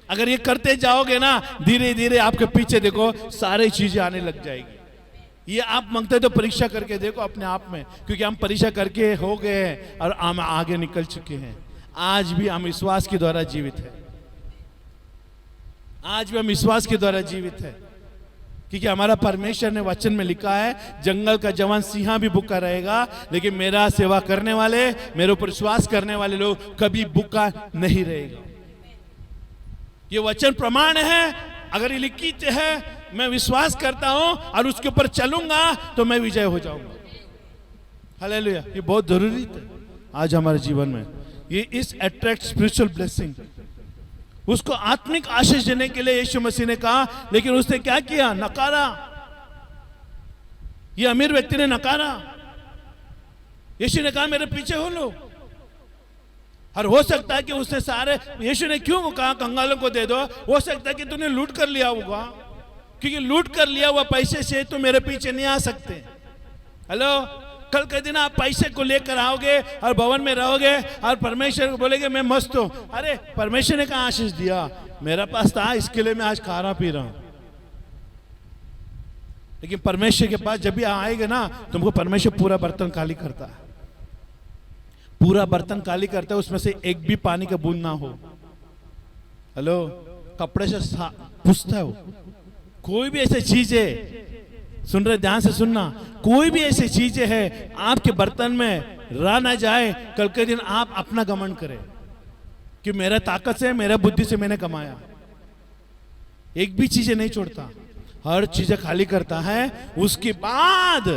अगर ये करते जाओगे ना, धीरे धीरे आपके पीछे देखो सारी चीजें आने लग जाएगी। ये आप मांगते तो परीक्षा करके देखो अपने आप में, क्योंकि हम परीक्षा करके हो गए हैं और हम आगे निकल चुके हैं। आज भी हम विश्वास के द्वारा जीवित है, आज भी हम विश्वास के द्वारा जीवित है, क्योंकि हमारा परमेश्वर ने वचन में लिखा है, जंगल का जवान सिंह भी भूखा रहेगा, लेकिन मेरा सेवा करने वाले, मेरे ऊपर विश्वास करने वाले लोग कभी भूखा नहीं रहेगा। ये वचन प्रमाण है, अगर ये लिखित है, मैं विश्वास करता हूं और उसके ऊपर चलूंगा तो मैं विजय हो जाऊंगा। हालेलुया। ये बहुत जरूरी है आज हमारे जीवन में। ये इस अट्रैक्ट स्पिरिचुअल ब्लेसिंग, उसको आत्मिक आशीष देने के लिए यीशु मसीह ने कहा, लेकिन उसने क्या किया? नकारा। ये अमीर व्यक्ति ने नकारा। यीशु ने कहा मेरे पीछे हो लो। और हो सकता है कि उसने सारे, यीशु ने क्यों कहा कंगालों को दे दो? हो सकता है कि तूने लूट कर लिया होगा, क्योंकि लूट कर लिया हुआ पैसे से तो मेरे पीछे नहीं आ सकते। हेलो, कल के दिन आप पैसे को लेकर आओगे और भवन में रहोगे और परमेश्वर को बोलेगे मैं मस्त हूं। अरे परमेश्वर ने कहा आशीष दिया, मेरा पास था, इसके लिए मैं आज खा रहा पी रहा हूं। लेकिन परमेश्वर के पास जब भी आएगा ना, तुमको परमेश्वर पूरा बर्तन खाली करता है, पूरा बर्तन खाली करता है, उसमें से एक भी पानी का बूंद ना हो। हेलो, कपड़े से पूछता है वो। कोई भी ऐसी चीज है, सुन रहे ध्यान से सुनना, कोई भी ऐसी चीजें है आपके बर्तन में रह ना जाए, कल के दिन आप अपना घमंड करें कि मेरा ताकत से, मेरा बुद्धि से मैंने कमाया। एक भी चीजें नहीं छोड़ता, हर चीजें खाली करता है। उसके बाद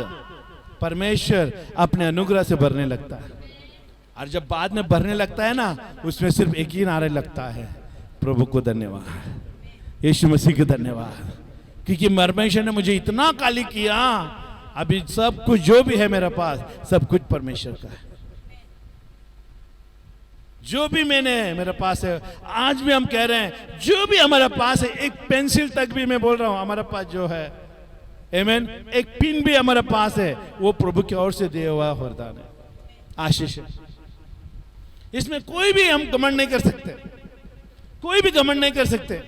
परमेश्वर अपने अनुग्रह से भरने लगता है, और जब बाद में भरने लगता है ना, उसमें सिर्फ एक ही नारे लगता है, प्रभु को धन्यवाद, यीशु मसीह को धन्यवाद, क्योंकि परमेश्वर ने मुझे इतना खाली किया। अभी सब कुछ जो भी है मेरे पास, सब कुछ परमेश्वर का है। जो भी मेरे पास है, आज भी हम कह रहे हैं, जो भी हमारे पास है, एक पेंसिल तक भी मैं बोल रहा हूं हमारे पास जो है, आमीन, एक पिन भी हमारे पास है, वो प्रभु की ओर से दिया हुआ वरदान है, आशीष है। इसमें कोई भी हम घमंड नहीं कर सकते, कोई भी घमंड नहीं कर सकते।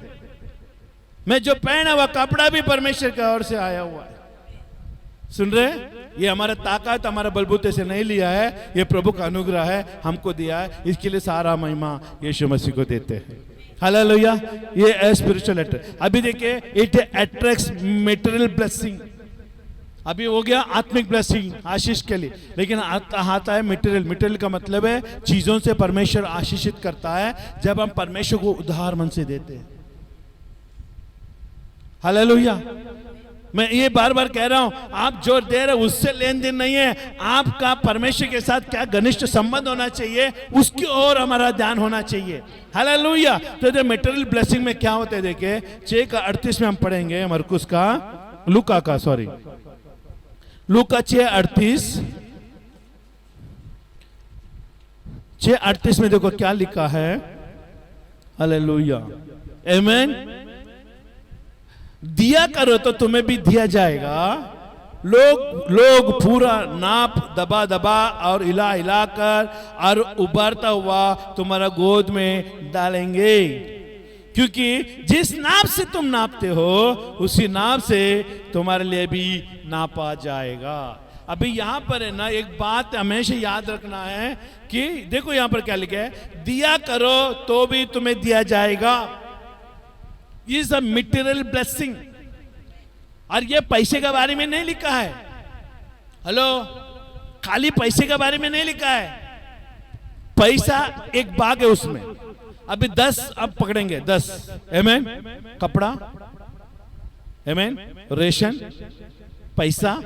मैं जो पहना हुआ कपड़ा भी परमेश्वर की ओर से आया हुआ है। सुन रहे? ये हमारा ताकत, हमारा बलबूते से नहीं लिया है, ये प्रभु का अनुग्रह है, हमको दिया है। इसके लिए सारा महिमा यीशु मसीह को देते हैं। हालेलुया। ये स्पिरिचुअल अट्रैक्ट। अभी देखिए, इट अट्रैक्ट्स मटेरियल ब्लेसिंग। अभी हो गया आत्मिक ब्लेसिंग, आशीष के लिए, लेकिन आता है मटेरियल। मटेरियल का मतलब है चीजों से परमेश्वर आशीषित करता है, जब हम परमेश्वर को उदार मन से देते हैं। हालेलुया। मैं ये बार बार कह रहा हूं, आप जो दे रहे उससे लेन देन नहीं है, आपका परमेश्वर के साथ क्या घनिष्ठ संबंध होना चाहिए, उसकी ओर हमारा ध्यान होना चाहिए। हालेलुया। तो मटेरियल ब्लेसिंग में क्या होता है, देखिए 6:38 में हम पढ़ेंगे, मरकुस का, लूका का, सॉरी, लूका 6:38 में देखो क्या लिखा है। हालेलुया, आमीन। दिया करो तो तुम्हें भी दिया जाएगा, लोग पूरा नाप दबा दबा और हिला हिला कर और उभरता हुआ तुम्हारा गोद में डालेंगे, क्योंकि जिस नाप से तुम नापते हो उसी नाप से तुम्हारे लिए भी नापा जाएगा। अभी यहां पर है ना, एक बात हमेशा याद रखना है कि देखो यहां पर क्या लिखा है, दिया करो तो भी तुम्हें दिया जाएगा। Is a material blessing. और ये पैसे के बारे में नहीं लिखा है। हेलो, खाली पैसे के बारे में नहीं लिखा है। पैसा एक भाग है उसमें। अभी 10 अब पकड़ेंगे, 10, आमीन, कपड़ा, आमीन, रेशन, पैसा,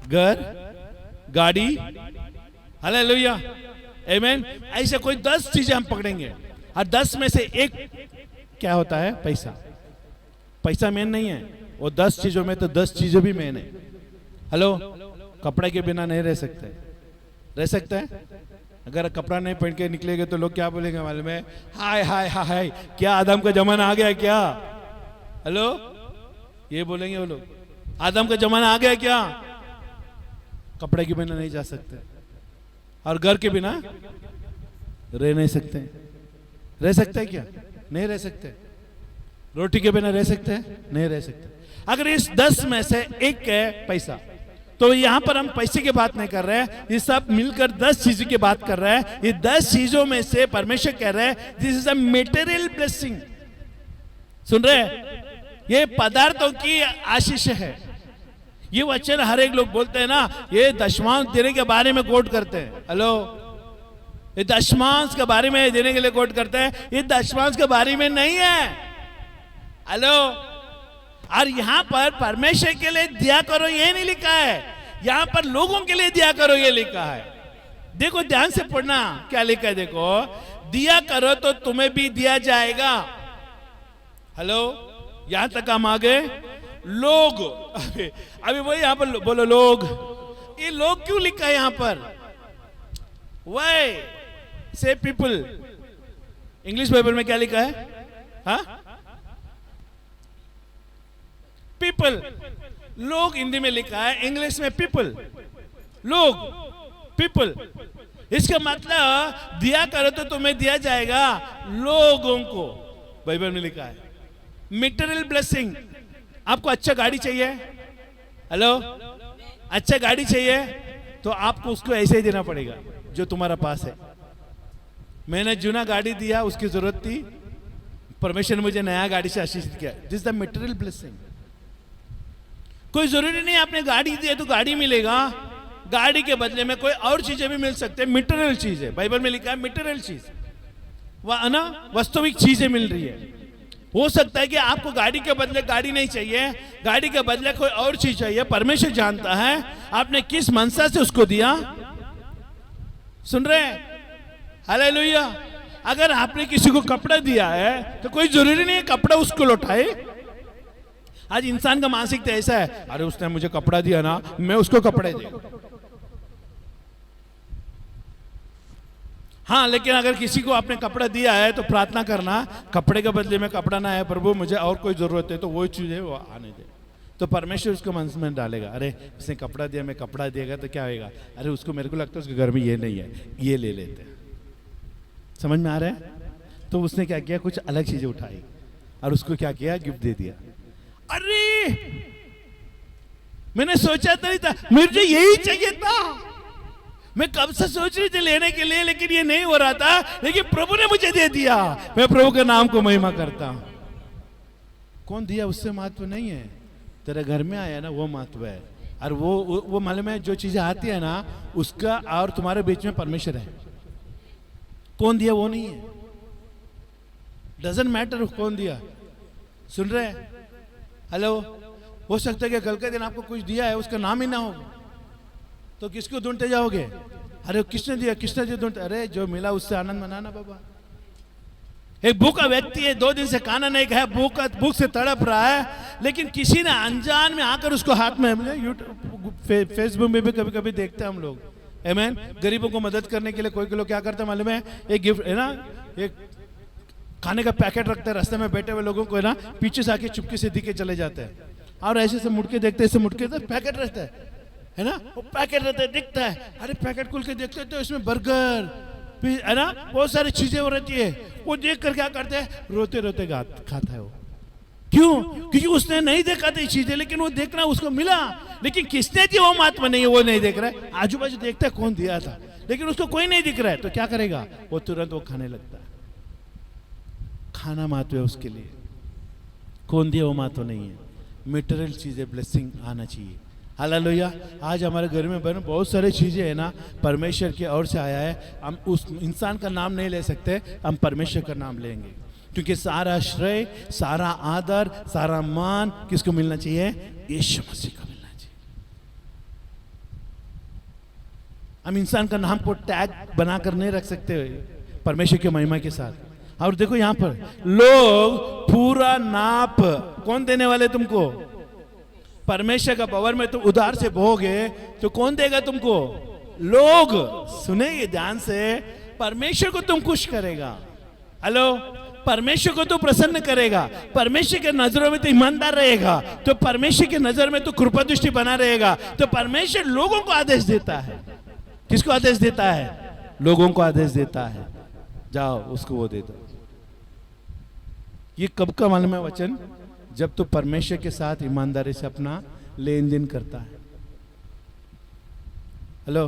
घर, गाड़ी, हालेलुया, आमीन। ऐसे कोई 10 चीजें हम पकड़ेंगे, और 10 में से एक क्या होता है, पैसा। पैसा मेन नहीं है, वो 10 चीजों में तो 10 चीजें भी मेन है। हेलो, कपड़े के बिना नहीं रह सकते, रह सकते हैं? अगर कपड़ा नहीं पहन के निकलेंगे तो लोग क्या बोलेंगे मालूम है, हाय हाय हाय हाय, क्या आदम का जमाना आ गया क्या? हेलो, ये बोलेंगे वो लोग, आदम का जमाना आ गया क्या? कपड़े के बिना नहीं जा सकते, और घर के बिना रह नहीं सकते। रह सकते हैं क्या? नहीं रह सकते। रोटी के बिना रह सकते हैं? नहीं रह सकते। अगर इस 10 में से एक है पैसा, तो यहां पर हम पैसे की बात नहीं कर रहे हैं, ये सब मिलकर 10 चीजों की बात कर रहे हैं। ये 10 चीजों में से परमेश्वर कह रहे हैं this is a material blessing. सुन रहे हैं? ये पदार्थों की आशीष है। ये वचन हर एक लोग बोलते हैं ना, ये दशमांश देने के बारे में कोट करते हैं। हेलो, ये दशमांश के बारे में देने के लिए कोट करते हैं, ये दशमांश के बारे में नहीं है। हेलो, और यहां पर परमेश्वर के लिए दिया करो ये नहीं लिखा है, यहां पर लोगों के लिए दिया करो ये लिखा है। देखो ध्यान से पढ़ना क्या लिखा है। देखो, दिया करो तो तुम्हें भी दिया जाएगा। हेलो, यहां तक हम आ गए। लोग, अभी वही यहां पर बोलो लोग। ये लोग क्यों लिखा है यहां पर? वाई से पीपल। इंग्लिश बाइबल में क्या लिखा है? हाँ, पीपल। लोग हिंदी में लिखा है, इंग्लिश में पीपल। लोग, पीपल। इसका मतलब दिया करो तो तुम्हें दिया जाएगा लोगों को, बाइबल में लिखा है। Material blessing. आपको अच्छा गाड़ी चाहिए? हेलो, अच्छा गाड़ी चाहिए तो आपको उसको ऐसे ही देना पड़ेगा जो तुम्हारा पास है। मैंने जूना गाड़ी दिया, उसकी जरूरत थी, परमेश्वर ने मुझे नया गाड़ी से आशीषित किया। This the material blessing. कोई जरूरी नहीं आपने गाड़ी दी है तो गाड़ी मिलेगा, गाड़ी के बदले में कोई और चीजें भी मिल सकते हैं। मटेरियल चीज है, बाइबल में लिखा है मटेरियल चीज, वह ना वास्तविक चीजें मिल रही है। हो सकता है कि आपको गाड़ी के बदले गाड़ी नहीं चाहिए, गाड़ी के बदले कोई और चीज चाहिए। परमेश्वर जानता है आपने किस मनसा से उसको दिया। सुन रहे हैं? हालेलुया। अगर आपने किसी को कपड़ा दिया है तो कोई जरूरी नहीं है कपड़ा उसको लौटाए। आज इंसान का मानसिकता ऐसा है, अरे उसने मुझे कपड़ा दिया ना, मैं उसको कपड़े दे। हाँ, लेकिन अगर किसी को आपने कपड़ा दिया है तो प्रार्थना करना, कपड़े के बदले में कपड़ा ना है प्रभु, मुझे और कोई जरूरत है तो वो चीज है वो आने दे। तो परमेश्वर उसको मन में डालेगा, अरे उसने कपड़ा दिया, मैं कपड़ा देगा तो क्या होगा? अरे उसको, मेरे को लगता है उसके घर में ये नहीं है, ये ले लेते हैं। समझ में आ रहा है? तो उसने क्या किया, कुछ अलग चीजें उठाई और उसको क्या किया, गिफ्ट दे दिया। अरे मैंने सोचा तो नहीं था, मुझे यही चाहिए था, मैं कब से सोच रही थी लेने के लिए, लेकिन ये नहीं हो रहा था, लेकिन प्रभु ने मुझे दे दिया। मैं प्रभु के नाम को महिमा करता हूं। कौन दिया उससे महत्व नहीं है, तेरे घर में आया ना वो महत्व है। और वो मालूम है, जो चीजें आती है ना उसका और तुम्हारे बीच में परमेश्वर है। कौन दिया वो नहीं है, डजंट मैटर कौन दिया। सुन रहे हैं? हेलो, हो सकता है कि कल के दिन आपको कुछ दिया है उसका नाम ही ना हो, तो किसको ढूंढते जाओगे? अरे किसने दिया, किसने दिया ढूंढते? अरे जो मिला उससे आनंद मनाना बाबा। एक भूखा व्यक्ति है, 2 दिन से खाना नहीं खाया, भूख से तड़प रहा है, लेकिन किसी ने अनजान में आकर उसको हाथ में, यूट्यूब फेसबुक में भी कभी कभी देखते हैं हम लोग, आमीन, गरीबों को मदद करने के लिए कोई लोग क्या करते हैं मालूम है? एक गिफ्ट है ना, एक खाने का पैकेट रखते हैं, रास्ते में बैठे हुए लोगों को है ना, पीछे से आके चुपके से दिखे चले जाते हैं, और ऐसे से मुड़ के देखते हैं, ऐसे मुड़ के पैकेट रहता है ना, वो पैकेट रहता है, दिखता है, अरे पैकेट खोल के देखते हैं तो इसमें बर्गर है ना, बहुत सारी चीजें हो रहती है। वो देख कर क्या करते हैं, रोते रोते खाता है वो। क्यों? क्योंकि उसने नहीं देखा था ये चीजें, लेकिन वो देखना उसको मिला, लेकिन किसने दी वो महात्मा नहीं है, वो नहीं देख रहा है। आजू बाजू देखता है कौन दिया था, लेकिन उसको कोई नहीं दिख रहा है, तो क्या करेगा वो? तुरंत वो खाने लगता है। खाना महत्व है उसके लिए, कौन दिया वो महत्व नहीं है। मटेरियल चीजें ब्लेसिंग आना चाहिए। हालेलुया। आज हमारे घर में बहन बहुत सारी चीजें है ना, परमेश्वर की ओर से आया है। हम उस इंसान का नाम नहीं ले सकते, हम परमेश्वर का नाम लेंगे, क्योंकि सारा श्रेय, सारा आदर, सारा मान किसको मिलना चाहिए? यीशु मसीह को मिलना चाहिए। हम इंसान का नाम को टैग बनाकर नहीं रख सकते परमेश्वर की महिमा के साथ। और देखो यहां पर लोग पूरा नाप कौन देने वाले तुमको? परमेश्वर का पावर में तुम उधार से बोगे तो कौन देगा तुमको? लोग। सुने ये ध्यान से, परमेश्वर को तुम खुश करेगा। हेलो, परमेश्वर को तो प्रसन्न करेगा, परमेश्वर के नजरों में तो ईमानदार रहेगा, तो परमेश्वर के नजर में तो कृपा दृष्टि बना रहेगा। तो परमेश्वर लोगों को आदेश देता है। किसको आदेश देता है? लोगों को आदेश देता है, जाओ उसको वो दे दो। ये कब का मालूम है वचन? जब तू परमेश्वर के साथ ईमानदारी से अपना लेन देन करता है। Hello,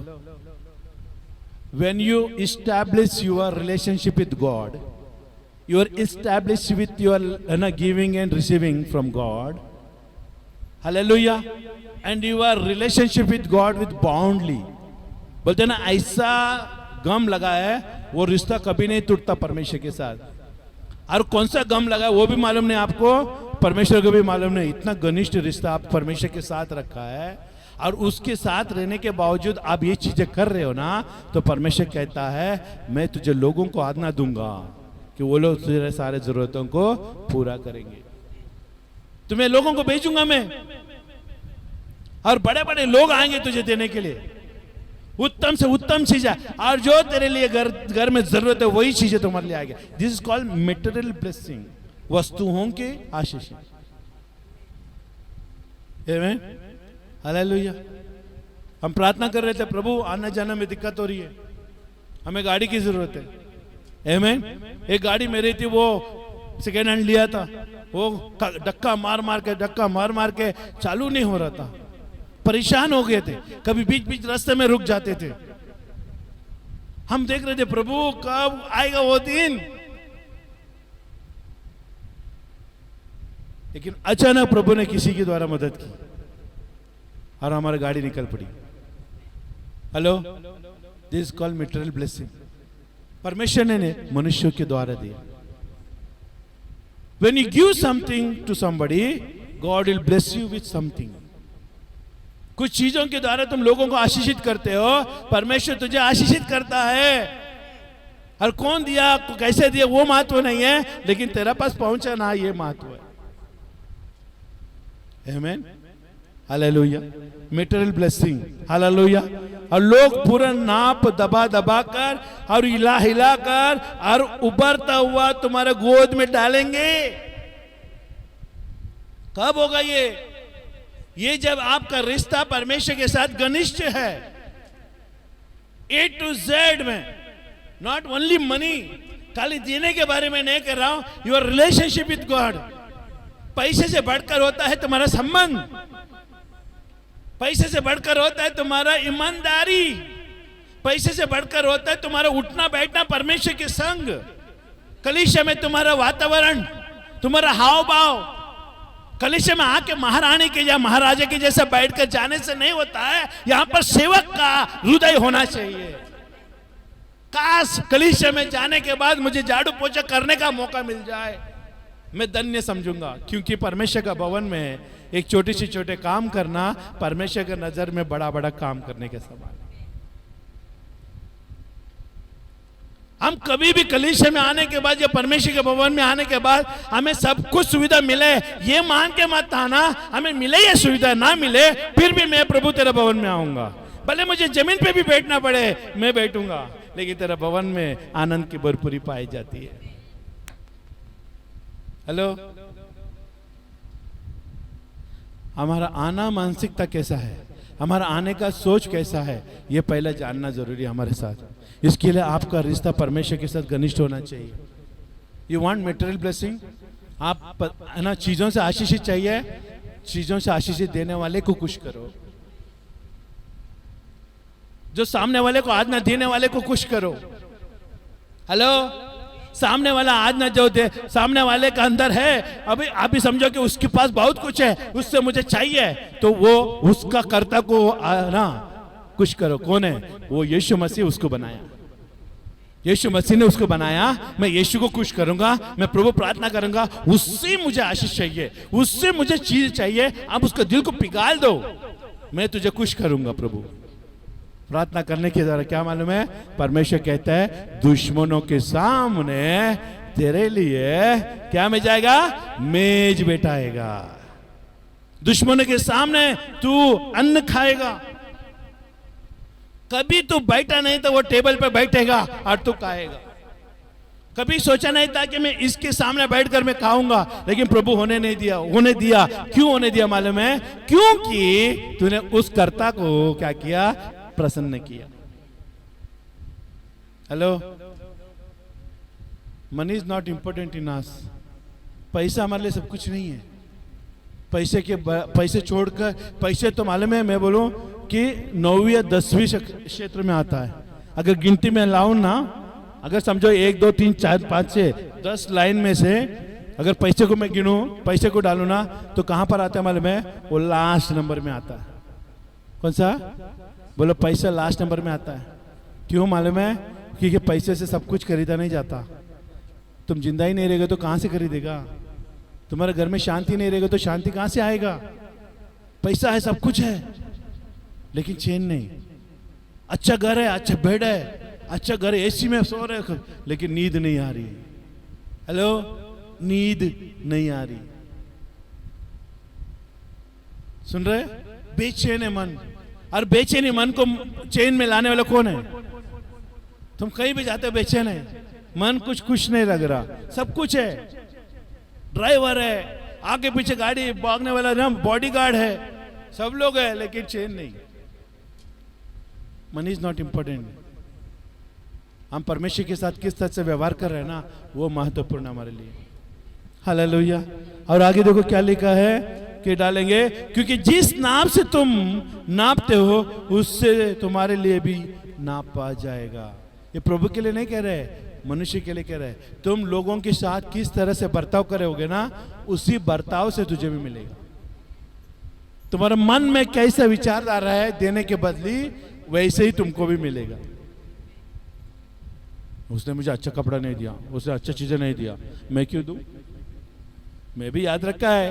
when you establish your relationship with God, you are established with your giving and receiving from God. Hallelujah. And your relationship with God with boundly. बोलते ना, ऐसा गम लगा है वो रिश्ता कभी नहीं टूटता परमेश्वर के साथ। और कौन सा गम लगा है वो भी मालूम नहीं आपको, परमेश्वर को भी मालूम नहीं। इतना घनिष्ठ रिश्ता आप परमेश्वर के साथ रखा है, और उसके साथ रहने के बावजूद आप ये चीजें कर रहे हो ना, तो परमेश्वर कहता है मैं तुझे लोगों को आज्ञा दूंगा कि वो लोग तुझे सारे जरूरतों को पूरा करेंगे। तुम्हें लोगों को भेजूंगा मैं, और बड़े बड़े लोग आएंगे तुझे देने के लिए, उत्तम से उत्तम चीजें, और जो तेरे लिए घर में जरूरत है वही चीजें तुम्हारे लिए आएगी। This is called material blessing, वस्तुओं के आशीष। आमीन, हालेलुया। हम प्रार्थना कर रहे थे, प्रभु आना जाना में दिक्कत हो रही है, हमें गाड़ी की जरूरत है। आमीन। एक गाड़ी मेरी थी, वो सेकेंड हैंड लिया था, वो धक्का मार मार के चालू नहीं हो रहा था, परेशान हो गए थे, कभी बीच बीच रास्ते में रुक जाते थे। हम देख रहे थे प्रभु कब आएगा वो दिन, लेकिन अचानक प्रभु ने किसी के द्वारा मदद की और हमारी गाड़ी निकल पड़ी। Hello, this is called material blessing. परमेश्वर ने मनुष्यों के द्वारा दिया। When you give something to somebody, God will bless you with something. कुछ चीजों के द्वारा तुम लोगों को आशीषित करते हो, परमेश्वर तुझे आशीषित करता है। और कौन दिया, कैसे दिया, वो महत्व नहीं है, लेकिन तेरा पास पहुंचा ना, ये महत्व है। आमीन, हालेलुया। Material blessing, hallelujah. और लोग पूरा नाप दबा दबा कर और हिला हिला कर और उभरता हुआ तुम्हारे गोद में डालेंगे। कब होगा ये जब आपका रिश्ता परमेश्वर के साथ घनिष्ठ है, A to Z में, नॉट ओनली मनी, खाली देने के बारे में नहीं कर रहा हूं, योर रिलेशनशिप विद गॉड। पैसे से बढ़कर होता है तुम्हारा संबंध, पैसे से बढ़कर होता है तुम्हारा ईमानदारी, पैसे से बढ़कर होता है तुम्हारा उठना बैठना परमेश्वर के संग, कलीसिया में तुम्हारा वातावरण, तुम्हारा हाव भाव। कलीसिया में आके महारानी के या महाराजा के जैसा बैठकर जाने से नहीं होता है, यहां पर सेवक का हृदय होना चाहिए। काश कलीसिया में जाने के बाद मुझे झाड़ू पोछा करने का मौका मिल जाए, मैं धन्य समझूंगा, क्योंकि परमेश्वर का भवन में एक छोटे से छोटे काम करना परमेश्वर के नजर में बड़ा बड़ा काम करने के समान। हम कभी भी कलीसिया में आने के बाद या परमेश्वर के भवन में आने के बाद हमें सब कुछ सुविधा मिले ये मान के मत आना। हमें मिले ये सुविधा ना मिले फिर भी मैं प्रभु तेरा भवन में आऊंगा, भले मुझे जमीन पे भी बैठना पड़े मैं बैठूंगा, लेकिन तेरा भवन में आनंद की भरपूरी पाई जाती है। हेलो, हमारा आना मानसिकता कैसा है, हमारा आने का सोच कैसा है, ये पहले जानना जरूरी है हमारे साथ। इसके लिए आपका रिश्ता परमेश्वर के साथ घनिष्ठ होना चाहिए। यू वांट मटेरियल ब्लेसिंग, आप है ना, चीजों से आशीषित चाहिए, चीजों से आशीषित देने वाले को खुश करो, जो सामने वाले को आज्ञा देने वाले को खुश करो। हेलो, सामने वाला आज्ञा जो दे, सामने वाले का अंदर है, अभी आप भी समझो कि उसके पास बहुत कुछ है, उससे मुझे चाहिए, तो वो उसका कर्ता को ना खुश करो। कौन है वो? यीशु मसीह उसको बनाया, यीशु मसीह ने उसको बनाया। मैं यीशु को खुश करूंगा, मैं प्रभु प्रार्थना करूंगा, उससे मुझे आशीष चाहिए, उससे मुझे चीज चाहिए, आप उसका दिल को पिघाल दो, मैं तुझे खुश करूंगा। प्रभु प्रार्थना करने के द्वारा क्या मालूम है, परमेश्वर कहता है दुश्मनों के सामने तेरे लिए क्या मिल जाएगा? मेज बैठाएगा। दुश्मनों के सामने तू अन्न खाएगा। कभी तू बैठा नहीं तो वो टेबल पे बैठेगा और तू खाएगा। कभी सोचा नहीं था कि मैं इसके सामने बैठकर मैं खाऊंगा, लेकिन प्रभु होने नहीं दिया, होने दिया। क्यों होने दिया मालूम है? क्योंकि तूने उस कर्ता को क्या किया? प्रसन्न किया। Hello, money is not important in us, पैसा हमारे लिए सब कुछ नहीं है। पैसे छोड़कर, पैसे तो मालूम है, मैं बोलूं कि 9वीं या 10वीं क्षेत्र में आता है। अगर गिनती में लाऊं ना, अगर समझो 1 2 3 4 5 6 10 लाइन में से अगर पैसे को मैं गिनूं, पैसे को डालूं ना, तो कहां पर आता है मालूम है? वो लास्ट नंबर में आता है। कौन सा? बोलो, पैसा लास्ट नंबर में आता है। क्यों मालूम है? क्योंकि पैसे से सब कुछ खरीदा नहीं जाता। तुम जिंदा ही नहीं रहेगा तो कहां से खरीदेगा? तुम्हारे घर में शांति नहीं रहेगा तो शांति कहां से आएगा? पैसा है, सब कुछ है, लेकिन चैन नहीं। अच्छा घर है, अच्छा बेड है, अच्छा घर एसी में सो रहे, लेकिन नींद नहीं आ रही। हेलो, नींद नहीं आ रही। सुन रहे? बेचैन है मन। और बेचैनी मन को चैन में लाने वाला कौन है? तुम कहीं भी जाते हो बेचैन है, मन कुछ खुश नहीं लग रहा। सब कुछ है, ड्राइवर है, आगे पीछे गाड़ी भागने वाला ना बॉडीगार्ड है, सब लोग है, लेकिन चैन नहीं। Money is not important. हम परमेश्वर के साथ किस तरह से व्यवहार कर रहे हैं ना, वो महत्वपूर्ण हमारे लिए। हालेलुया। और आगे देखो क्या लिखा है कि डालेंगे, क्योंकि जिस नाप से तुम नापते हो उससे तुम्हारे लिए भी नापा जाएगा। ये प्रभु के लिए नहीं कह रहे, मनुष्य के लिए कह रहे। तुम लोगों के साथ किस तरह से बर्ताव करोगे ना, उसी बर्ताव से तुझे भी मिलेगा। तुम्हारे मन में कैसा विचार आ रहा है देने के बदली, वैसे ही तुमको भी मिलेगा। उसने मुझे अच्छा कपड़ा नहीं दिया, उसने अच्छा चीजें नहीं दिया, मैं क्यों दूं? मैं भी याद रखा है,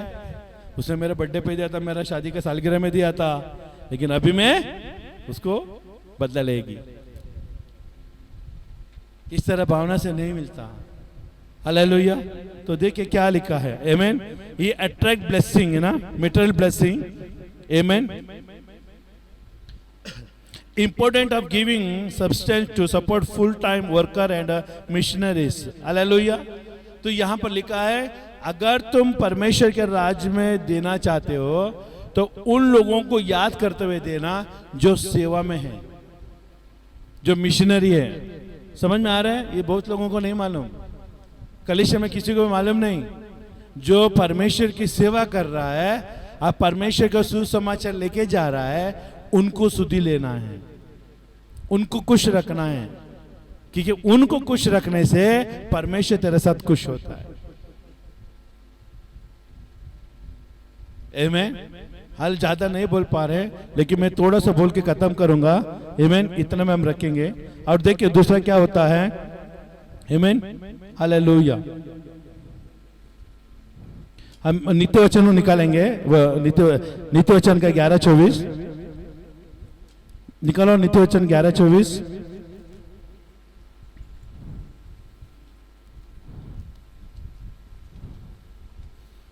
उसने मेरे बर्थडे पे दिया था, मेरा शादी का सालगिरह में दिया था, लेकिन अभी मैं उसको बदला लेगी। इस तरह भावना से नहीं मिलता। हालेलुया। तो देखिए क्या लिखा है, आमेन। ये अट्रैक्ट ब्लेसिंग है ना, material blessing, amen. Important of giving substance to support full time worker and missionaries. Hallelujah. तो यहां पर लिखा है, अगर तुम परमेश्वर के राज्य में देना चाहते हो तो उन लोगों को याद करते हुए देना जो सेवा में है, जो मिशनरी है। समझ में आ रहा है? ये बहुत लोगों को नहीं मालूम, कलीसिया में किसी को भी मालूम नहीं। जो परमेश्वर की सेवा कर रहा है और परमेश्वर का सुसमाचार लेके जा रहा है, उनको सुधि लेना है, उनको खुश रखना है, क्योंकि उनको खुश रखने से परमेश्वर तेरे साथ खुश होता है। आमेन। हाल ज्यादा नहीं बोल पा रहे, लेकिन मैं थोड़ा सा बोल के खत्म करूंगा। आमेन। इतना में हम रखेंगे। और देखिए दूसरा क्या होता है, आमेन। हालेलुया। हम नित्य वचन निकालेंगे, नित्य वचन का 11:24 निकालो। नित्य वचन 11:24।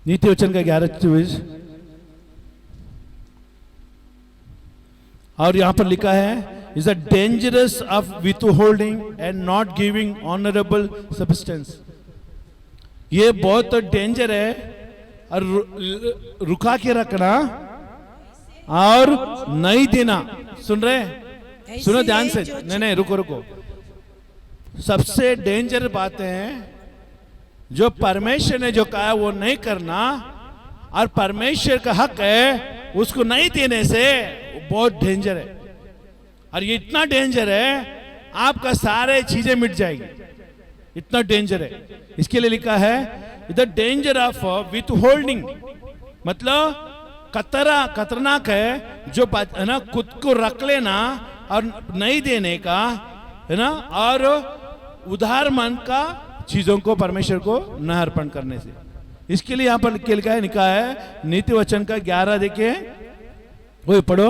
नित्य वचन का 11:24। और यहां पर लिखा है, is a dangerous of with holding and not giving honourable substance. ये बहुत डेंजर है, और रुका के रखना और नहीं देना। सुन रहे? सुनो ध्यान से। नहीं, रुको। सबसे डेंजर बातें हैं जो परमेश्वर ने जो कहा वो नहीं करना, और परमेश्वर का हक है उसको नहीं देने से बहुत डेंजर है। और ये इतना डेंजर है, आपका सारे चीजें मिट जाएगी, इतना डेंजर है। इसके लिए लिखा है the danger of with holding, मतलब खतरनाक है जो है ना, खुद को रख लेना और नहीं देने का, है ना, और उधार मन का चीजों को परमेश्वर को न अर्पण करने से। इसके लिए यहां पर लिखा है नीति वचन का 11, देखिए वो पढ़ो,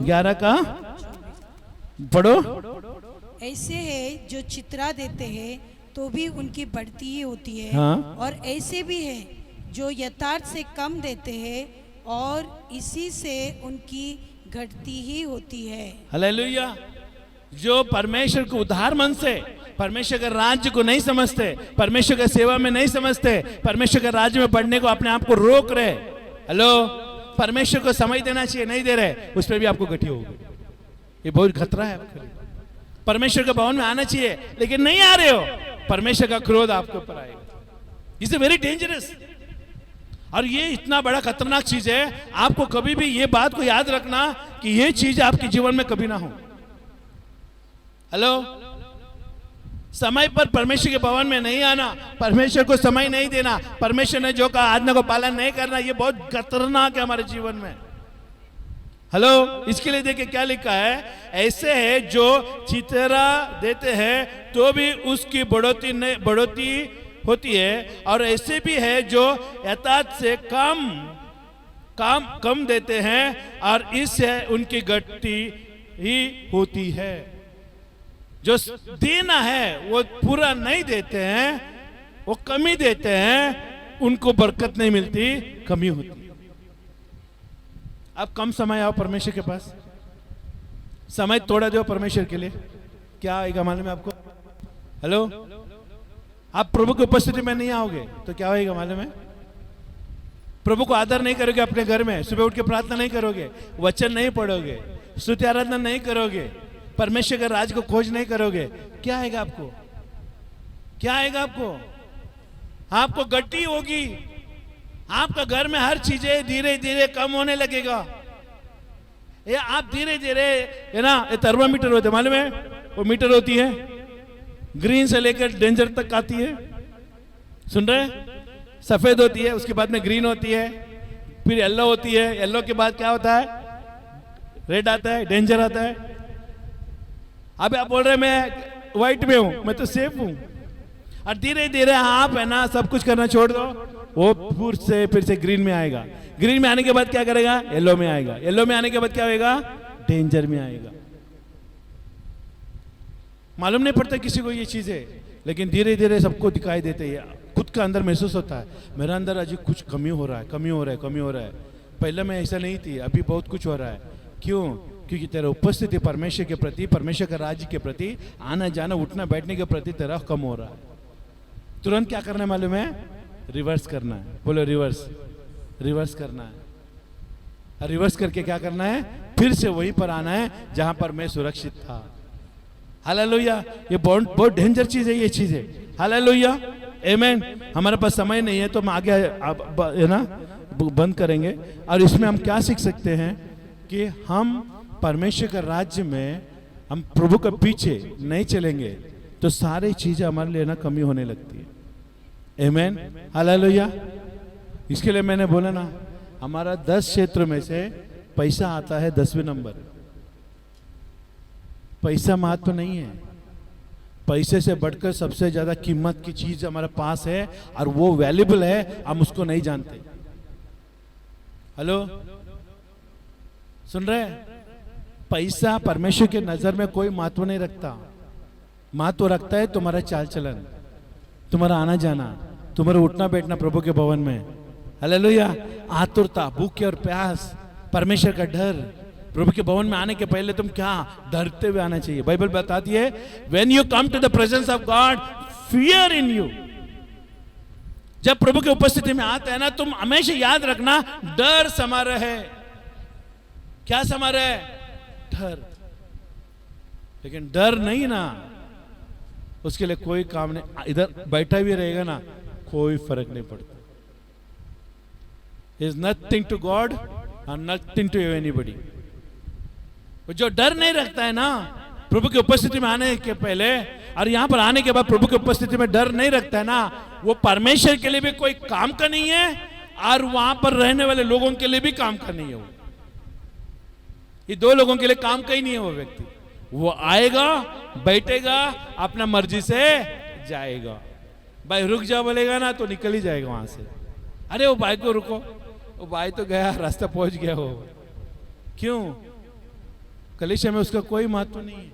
11 का पढ़ो। ऐसे है जो चित्रा देते हैं तो भी उनकी बढ़ती ही होती है, हाँ। और ऐसे भी है जो यथार्थ से कम देते हैं और इसी से उनकी घटती ही होती है। हालेलुया। जो परमेश्वर को उधार मन से, परमेश्वर के राज्य को नहीं समझते, परमेश्वर के सेवा में नहीं समझते, परमेश्वर के राज्य में बढ़ने को अपने आप को रोक रहे, हेलो, परमेश्वर को समय देना चाहिए, नहीं दे रहे, उस पर भी आपको गठी होगी। ये बहुत खतरा है आपके लिए। परमेश्वर के भवन में आना चाहिए लेकिन नहीं आ रहे हो, परमेश्वर का क्रोध आपके ऊपर आएगा। It's very dangerous. और ये इतना बड़ा खतरनाक चीज है, आपको कभी भी ये बात को याद रखना कि ये चीज आपके जीवन में कभी ना हो। हेलो, समय पर परमेश्वर के भवन में नहीं आना, परमेश्वर को समय नहीं देना, परमेश्वर ने जो कहा आज्ञा को पालन नहीं करना, ये बहुत खतरनाक है हमारे जीवन में। हेलो, इसके लिए देखिए क्या लिखा है, ऐसे है जो चितरा देते हैं तो भी उसकी बढ़ोतरी होती है, और ऐसे भी है जो यथार्थ से कम देते हैं और इससे उनकी घटती ही होती है। जो देना है वो पूरा नहीं देते हैं, वो कमी देते हैं, उनको बरकत नहीं मिलती, कमी होती है। अब कम समय आओ परमेश्वर के पास, समय थोड़ा दो परमेश्वर के लिए, क्या आएगा मालूम है आपको? हेलो, आप प्रभु की उपस्थिति में नहीं आओगे तो क्या होएगा मालूम है? प्रभु को आदर नहीं करोगे अपने घर में, सुबह उठ के प्रार्थना नहीं करोगे, वचन नहीं पढ़ोगे, स्तुति आराधना नहीं करोगे, परमेश्वर के राज को खोज नहीं करोगे, क्या आएगा आपको? क्या आएगा आपको? आपको गट्टी होगी, आपका घर में हर चीजें धीरे धीरे कम होने लगेगा। ये आप धीरे धीरे, है ना, ये थर्मामीटर होते मालूम है, वो मीटर होती है, ग्रीन से लेकर डेंजर तक आती है, सुन रहे? सफेद होती है, उसके बाद में ग्रीन होती है, फिर येलो होती है, येलो के बाद क्या होता है? रेड आता है, डेंजर आता है। अभी आप बोल रहे मैं व्हाइट में हूं, मैं तो सेफ हूं, और धीरे धीरे आप, है ना, सब कुछ करना छोड़ दो, वो फिर से ग्रीन में आएगा, ग्रीन में आने के बाद क्या करेगा? येलो में आएगा, येलो में आने के बाद क्या होएगा? डेंजर में आएगा। मालूम नहीं पड़ता किसी को ये चीजें, लेकिन धीरे धीरे सबको दिखाई देते हैं, खुद का अंदर महसूस होता है, मेरा अंदर अजी कुछ कमी हो रहा है, कमी हो रहा है, कमी हो रहा है, पहले मैं ऐसा नहीं थी, अभी बहुत कुछ हो रहा है। क्यों? क्योंकि तेरा उपस्थिति परमेश्वर के प्रति, परमेश्वर के राज्य के प्रति, आना जाना उठना बैठने के प्रति तेरा कम हो रहा है। तुरंत क्या करना है मालूम है? रिवर्स करना है। बोलो रिवर्स, रिवर्स करना है। रिवर्स करके क्या करना है? फिर से वहीं पर आना है जहां पर मैं सुरक्षित था। हालेलुया, ये बहुत डेंजर चीज है ये चीजें। हालेलुया, आमीन। हमारे पास समय नहीं है तो हम आगे, है ना, बंद करेंगे। और इसमें हम क्या सीख सकते हैं कि हम परमेश्वर के राज्य में, हम प्रभु के पीछे नहीं चलेंगे तो सारी चीजें हमारे लिए ना कमी होने लगती है। आमीन, हालेलुया। इसके लिए मैंने बोला ना, हमारा 10 क्षेत्र में से पैसा आता है 10वें नंबर। पैसा महत्व नहीं है, पैसे से बढ़कर सबसे ज्यादा कीमत की चीज हमारे पास है और वो वैल्यूबल है, हम उसको नहीं जानते। हेलो, सुन रहे? पैसा परमेश्वर के नजर में कोई महत्व नहीं रखता। महत्व रखता है तुम्हारा चाल चलन, तुम्हारा आना जाना, तुम्हारा उठना बैठना प्रभु के भवन में। हालेलुया। आतुरता, भूख और प्यास, परमेश्वर का डर। प्रभु के भवन में आने के पहले तुम क्या डरते हुए आना चाहिए। बाइबल बताती है, when you come to the presence of God, fear in you. जब प्रभु की उपस्थिति में आते हैं ना, तुम हमेशा याद रखना, डर समा रहे। क्या समा रहे? डर। लेकिन डर नहीं ना, उसके लिए कोई काम नहीं, इधर बैठा भी रहेगा ना, कोई फर्क नहीं पड़ता। Is nothing to God and nothing to anybody. जो डर नहीं रखता है ना प्रभु की उपस्थिति में आने के पहले और यहां पर आने के बाद प्रभु की उपस्थिति में डर नहीं रखता है ना, वो परमेश्वर के लिए भी कोई काम का नहीं है और वहां पर रहने वाले लोगों के लिए भी काम का नहीं है। वो ये दो लोगों के लिए काम का ही नहीं है। वो व्यक्ति, वो आएगा, बैठेगा, अपना मर्जी से जाएगा। भाई रुक जा बोलेगा ना तो निकल ही जाएगा वहां से। अरे वो भाई को रुको, वो भाई तो गया, रास्ता पहुंच गया हो। क्यों? कलीसिया में उसका कोई महत्व नहीं है,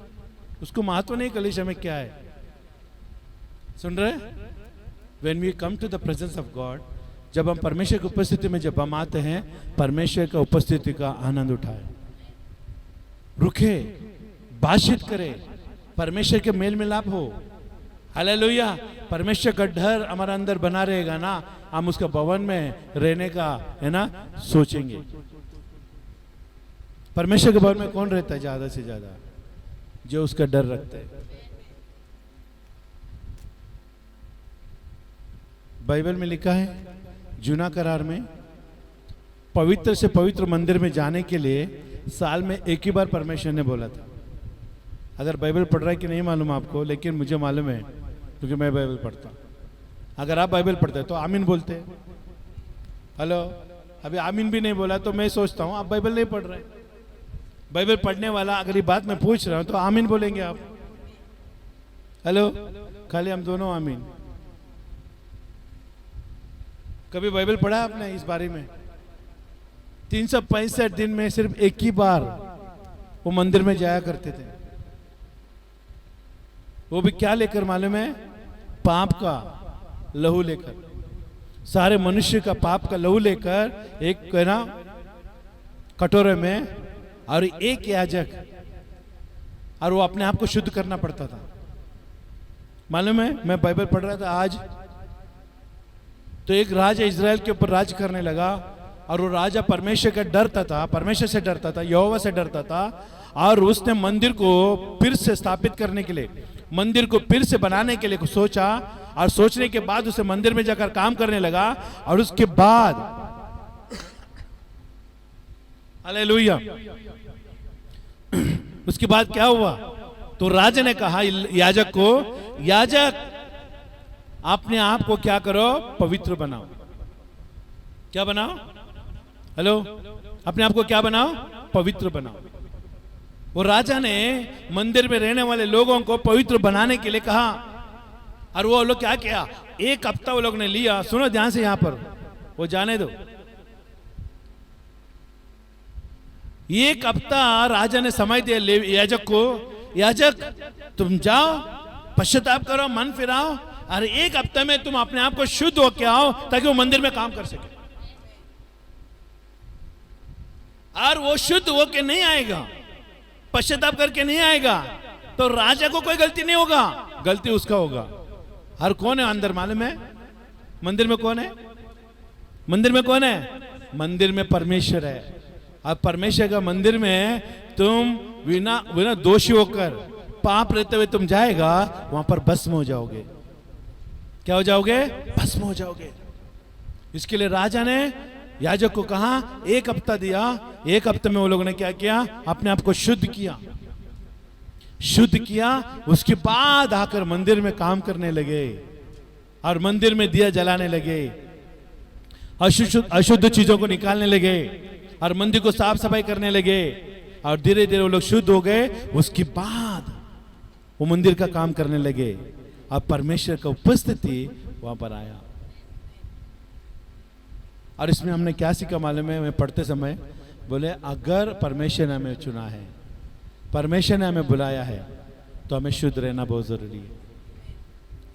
उसको महत्व नहीं कलीसिया में क्या है। सुन रहे? When we come to the presence of God, जब हम परमेश्वर की उपस्थिति में जब हम आते हैं, परमेश्वर का उपस्थिति का आनंद उठाए, रुके, बातचीत करे, परमेश्वर के मेल मिलाप हो। हालेलुया। परमेश्वर का डर हमारा अंदर बना रहेगा ना, हम उसका भवन में रहने का, है ना, सोचेंगे। परमेश्वर के भवन में कौन रहता है ज्यादा से ज्यादा? जो उसका डर रखता है। बाइबल में लिखा है, जूना करार में पवित्र से पवित्र मंदिर में जाने के लिए साल में एक ही बार परमेश्वर ने बोला था। अगर बाइबल पढ़ रहा है कि नहीं मालूम आपको, लेकिन मुझे मालूम है क्योंकि मैं बाइबल पढ़ता हूँ। अगर आप बाइबल पढ़ते हैं तो आमीन बोलते हैं। हेलो, अभी आमीन भी नहीं बोला तो मैं सोचता हूँ आप बाइबल नहीं पढ़ रहे। बाइबल पढ़ने वाला अगर ये बात मैं पूछ रहा हूँ तो आमीन बोलेंगे आप। हेलो, खाली हम दोनों आमीन। कभी बाइबल पढ़ा आपने इस बारे में? 365 दिन में सिर्फ एक ही बार वो मंदिर में जाया करते थे। वो भी क्या लेकर मालूम है? पाप का लहू लेकर, सारे मनुष्य का पाप का लहू लेकर एक है ना कटोरे में, और एक याजक, और वो अपने आप को शुद्ध करना पड़ता था। मालूम है, मैं बाइबल पढ़ रहा था आज, तो एक राजा इजराइल के ऊपर राज करने लगा, और वो राजा परमेश्वर का डरता था, परमेश्वर से डरता था, यहोवा से डरता था, और उसने मंदिर को फिर से स्थापित करने के लिए, मंदिर को फिर से बनाने के लिए सोचा, और सोचने के बाद उसे मंदिर में जाकर काम करने लगा। और उसके बाद हालेलुया, उसके बाद क्या हुआ? तो राजा ने कहा याजक को, याजक अपने आप को क्या करो? पवित्र बनाओ। क्या बनाओ? हेलो, अपने आप को क्या बनाओ? पवित्र बनाओ। वो राजा ने मंदिर में रहने वाले लोगों को पवित्र बनाने के लिए कहा, और वो लोग क्या किया? एक हफ्ता वो लोग ने लिया। सुनो ध्यान से, यहां पर वो जाने दो। एक हफ्ता राजा ने समय दिया याजक को, याजक तुम जाओ, पश्चाताप करो, मन फिराओ, और एक हफ्ते में तुम अपने आप को शुद्ध होके आओ ताकि वो मंदिर में काम कर सके। और वो शुद्ध होके नहीं आएगा, पश्चाताप करके नहीं आएगा, तो राजा को कोई गलती नहीं होगा, गलती उसका होगा। हर कौन है अंदर मालूम है? मंदिर में कौन है? मंदिर में कौन है? मंदिर में परमेश्वर है। और परमेश्वर का मंदिर में तुम बिना दोषी होकर, पाप रहते हुए तुम जाएगा, वहां पर भस्म हो जाओगे। क्या हो जाओगे? भस्म हो जाओगे। इसके लिए राजा ने याजक को कहा, एक हफ्ता दिया। एक हफ्ते में वो लोगों ने क्या किया? अपने आप को शुद्ध किया, शुद्ध किया। उसके बाद आकर मंदिर में काम करने लगे, और मंदिर में दिया जलाने लगे, अशुद्ध चीजों को निकालने लगे, और मंदिर को साफ सफाई करने लगे, और धीरे धीरे वो लोग शुद्ध हो गए। उसके बाद वो मंदिर का काम करने लगे, और परमेश्वर का उपस्थिति वहां पर आया। और इसमें हमने क्या सीखा मालूम है? मैं पढ़ते समय बोले, अगर परमेश्वर ने हमें चुना है, परमेश्वर ने हमें बुलाया है, तो हमें शुद्ध रहना बहुत जरूरी है।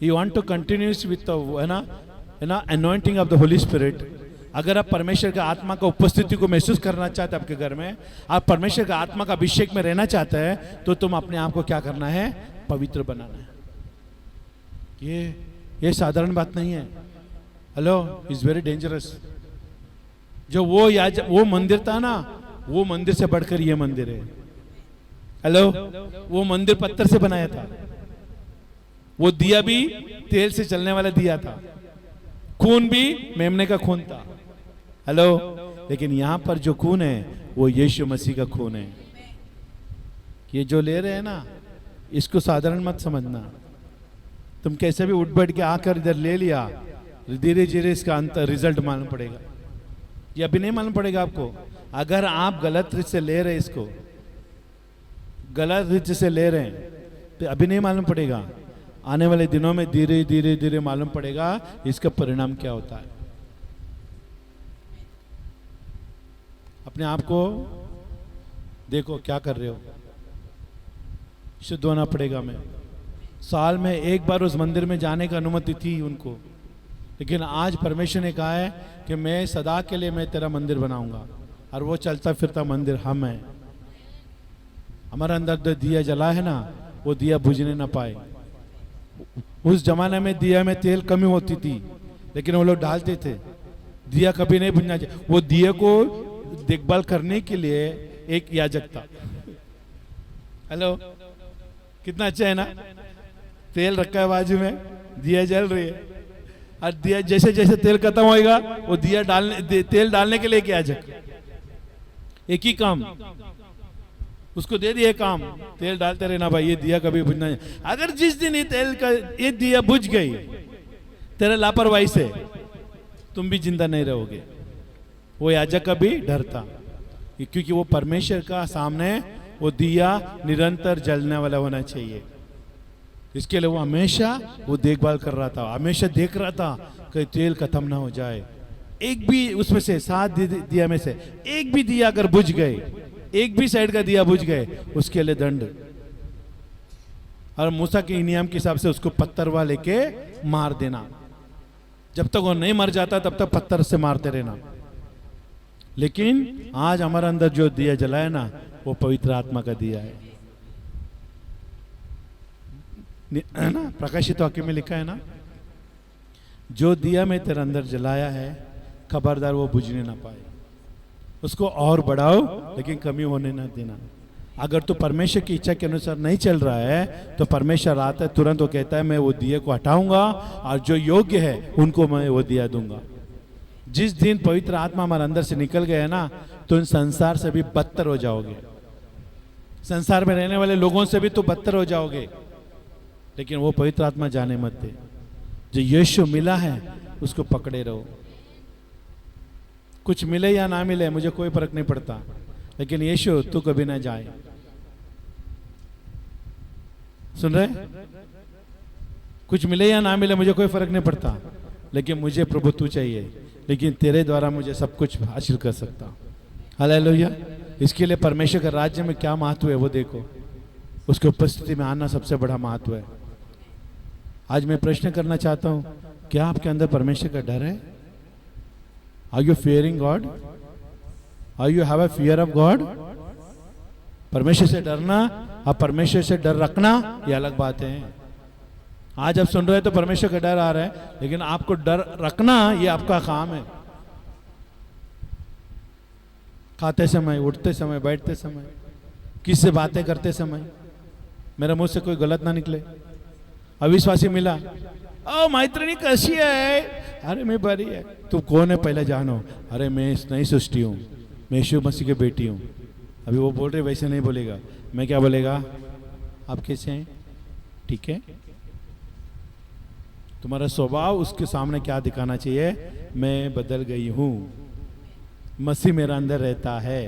You want to continues with anointing of the holy spirit. अगर आप परमेश्वर का आत्मा का उपस्थिति को महसूस करना चाहते हैं आपके घर में, आप परमेश्वर का आत्मा का अभिषेक में रहना चाहते हैं, तो तुम अपने आप को क्या करना है? पवित्र बनाना है। ये साधारण बात नहीं है। Hello, is very dangerous. जो वो मंदिर था ना, वो मंदिर से बढ़कर ये मंदिर है। हेलो, वो मंदिर पत्थर से बनाया था, वो दिया भी तेल से चलने वाला दिया था, खून भी मेमने का खून था। हेलो, लेकिन यहां पर जो खून है वो यीशु मसीह का खून है। ये जो ले रहे हैं ना, इसको साधारण मत समझना। तुम कैसे भी उठ बैठ के आकर इधर ले लिया, धीरे धीरे इसका अंतर रिजल्ट मालूम पड़ेगा। ये अभी नहीं मालूम पड़ेगा आपको। अगर आप गलत रीत से ले रहे हैं, इसको गलत रीत से ले रहे हैं, तो अभी नहीं मालूम पड़ेगा। आने वाले दिनों में धीरे धीरे धीरे मालूम पड़ेगा इसका परिणाम क्या होता है। अपने आप को देखो क्या कर रहे हो। शुद्ध होना पड़ेगा। मैं साल में एक बार उस मंदिर में जाने की अनुमति थी उनको, लेकिन आज परमेश्वर ने कहा है कि मैं सदा के लिए मैं तेरा मंदिर बनाऊंगा। और वो चलता फिरता मंदिर हम है। हमारे अंदर जो दिया जला है ना, वो दिया बुझने ना पाए। उस जमाने में दिया में तेल कमी होती थी, लेकिन वो लोग डालते थे, दिया कभी नहीं बुझना चाहिए। वो दिया को देखभाल करने के लिए एक याजक था। हेलो, कितना अच्छा है ना। तेल रखा है बाजू में, दिया जल रही है, और दिया जैसे जैसे तेल खत्म होएगा वो दिया तेल डालने के लिए क्या जाए, एक ही काम, उसको दे दिए काम, तेल डालते रहना भाई, ये दिया कभी बुझना नहीं। अगर जिस दिन ये दिया बुझ गई तेरे लापरवाही से, तुम भी जिंदा नहीं रहोगे। वो याजक कभी डरता, क्योंकि वो परमेश्वर का सामने वो दिया निरंतर जलने वाला होना चाहिए। इसके लिए वो हमेशा वो देखभाल कर रहा था, हमेशा देख रहा था कि तेल खत्म ना हो जाए। एक भी उसमें से 7 दिया में से एक भी दिया अगर बुझ गए, एक भी साइड का दिया बुझ गए, उसके लिए दंड। और मूसा के नियम के हिसाब से उसको पत्थरवा लेके मार देना, जब तक वो नहीं मर जाता तब तक पत्थर से मारते रहना। लेकिन आज हमारे अंदर जो दिया जलाया ना, वो पवित्र आत्मा का दिया है ना। प्रकाशित वाक्य में लिखा है ना, जो दिया में तेरे अंदर जलाया है खबरदार वो बुझने ना पाए, उसको और बढ़ाओ लेकिन कमी होने ना देना। अगर तो परमेश्वर की इच्छा के अनुसार नहीं चल रहा है तो परमेश्वर आता है तुरंत, वो कहता है मैं वो दिए को हटाऊंगा और जो योग्य है उनको मैं वो दिया दूंगा। जिस दिन पवित्र आत्मा हमारे अंदर से निकल गया ना, तो इन संसार से भी बदतर हो जाओगे, संसार में रहने वाले लोगों से भी तो बदतर हो जाओगे। लेकिन वो पवित्र आत्मा जाने मत दे। जो यीशु मिला है उसको पकड़े रहो, कुछ मिले या ना मिले मुझे कोई फर्क नहीं पड़ता, लेकिन यीशु तू कभी ना जाए। सुन रहे, कुछ मिले या ना मिले मुझे कोई फर्क नहीं पड़ता, लेकिन मुझे प्रभु तू चाहिए, लेकिन तेरे द्वारा मुझे सब कुछ हासिल कर सकता। हालेलुया। इसके लिए परमेश्वर के राज्य में क्या महत्व है वो देखो, उसकी उपस्थिति में आना सबसे बड़ा महत्व है। आज मैं प्रश्न करना चाहता हूं, क्या आपके अंदर परमेश्वर का डर है? Are you fearing God? Are you have a fear of God? परमेश्वर से डरना और परमेश्वर से डर रखना ये अलग बात है। आज आप सुन रहे हैं तो परमेश्वर का डर आ रहा है, लेकिन आपको डर रखना ये आपका काम है। खाते समय, उठते समय, बैठते समय, किससे बातें करते समय मेरे मुंह से कोई गलत ना निकले। अविश्वासी मिला, ओ मैत्रिणी कैसी है? अरे मैं बड़ी है। तू कौन है पहले जानो। अरे मैं नई सृष्टि हूँ, मैं यीशु मसीह की बेटी हूँ। अभी वो बोल रहे वैसे नहीं बोलेगा, मैं क्या बोलेगा? आप कैसे हैं? ठीक है। तुम्हारा स्वभाव उसके सामने क्या दिखाना चाहिए? मैं बदल गई हूँ, मसीह मेरा अंदर रहता है।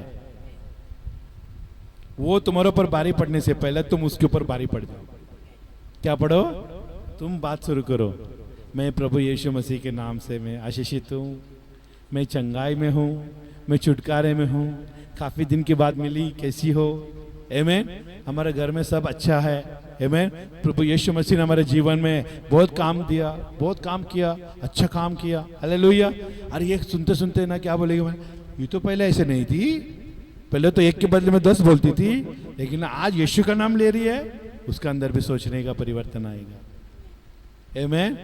वो तुम्हारे ऊपर बारी पड़ने से पहले तुम उसके ऊपर बारी पड़ जाओ। क्या पढ़ो? तुम बात शुरू करो, मैं प्रभु यीशु मसीह के नाम से मैं आशीषित हूँ, मैं चंगाई में हूँ, मैं छुटकारे में हूँ, काफ़ी दिन के बाद मिली, कैसी हो? आमीन। हमारे घर में सब अच्छा है। आमीन। प्रभु यीशु मसीह ने हमारे जीवन में बहुत काम दिया, बहुत काम किया, अच्छा काम किया। हालेलुया। अरे ये सुनते सुनते ना क्या बोलेगी, मैं ये तो पहले ऐसे नहीं थी, पहले तो एक के बदले में 10 बोलती थी, लेकिन आज यीशु का नाम ले रही है, उसका अंदर भी सोचने का परिवर्तन आएगा। आमीन।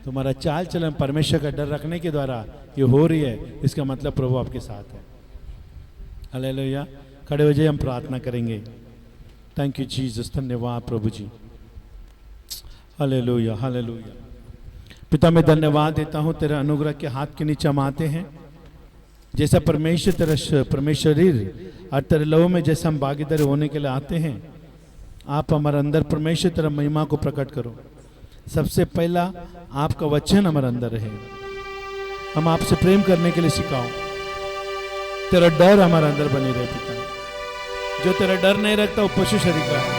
तुम्हारा चाल चलन परमेश्वर का डर रखने के द्वारा ये हो रही है, इसका मतलब प्रभु आपके साथ है। हालेलुया। खड़े हो जाइए, हम प्रार्थना करेंगे। थैंक यू जीसस, धन्यवाद प्रभु जी। Hallelujah, hallelujah. पिता मैं धन्यवाद देता हूँ, तेरे अनुग्रह के हाथ के नीचे हम आते हैं। जैसा परमेश्वर तेरा परमेश्वरीर और तेरे लहू में जैसा हम भागीदार होने के लिए आते हैं, आप हमारे अंदर परमेश्वर तेरा महिमा को प्रकट करो। सबसे पहला आपका वचन हमारे अंदर रहे, हम आपसे प्रेम करने के लिए सिखाओ। तेरा डर हमारे अंदर बने रहे पिता। जो तेरा डर नहीं रखता वो पशु शरीर का है।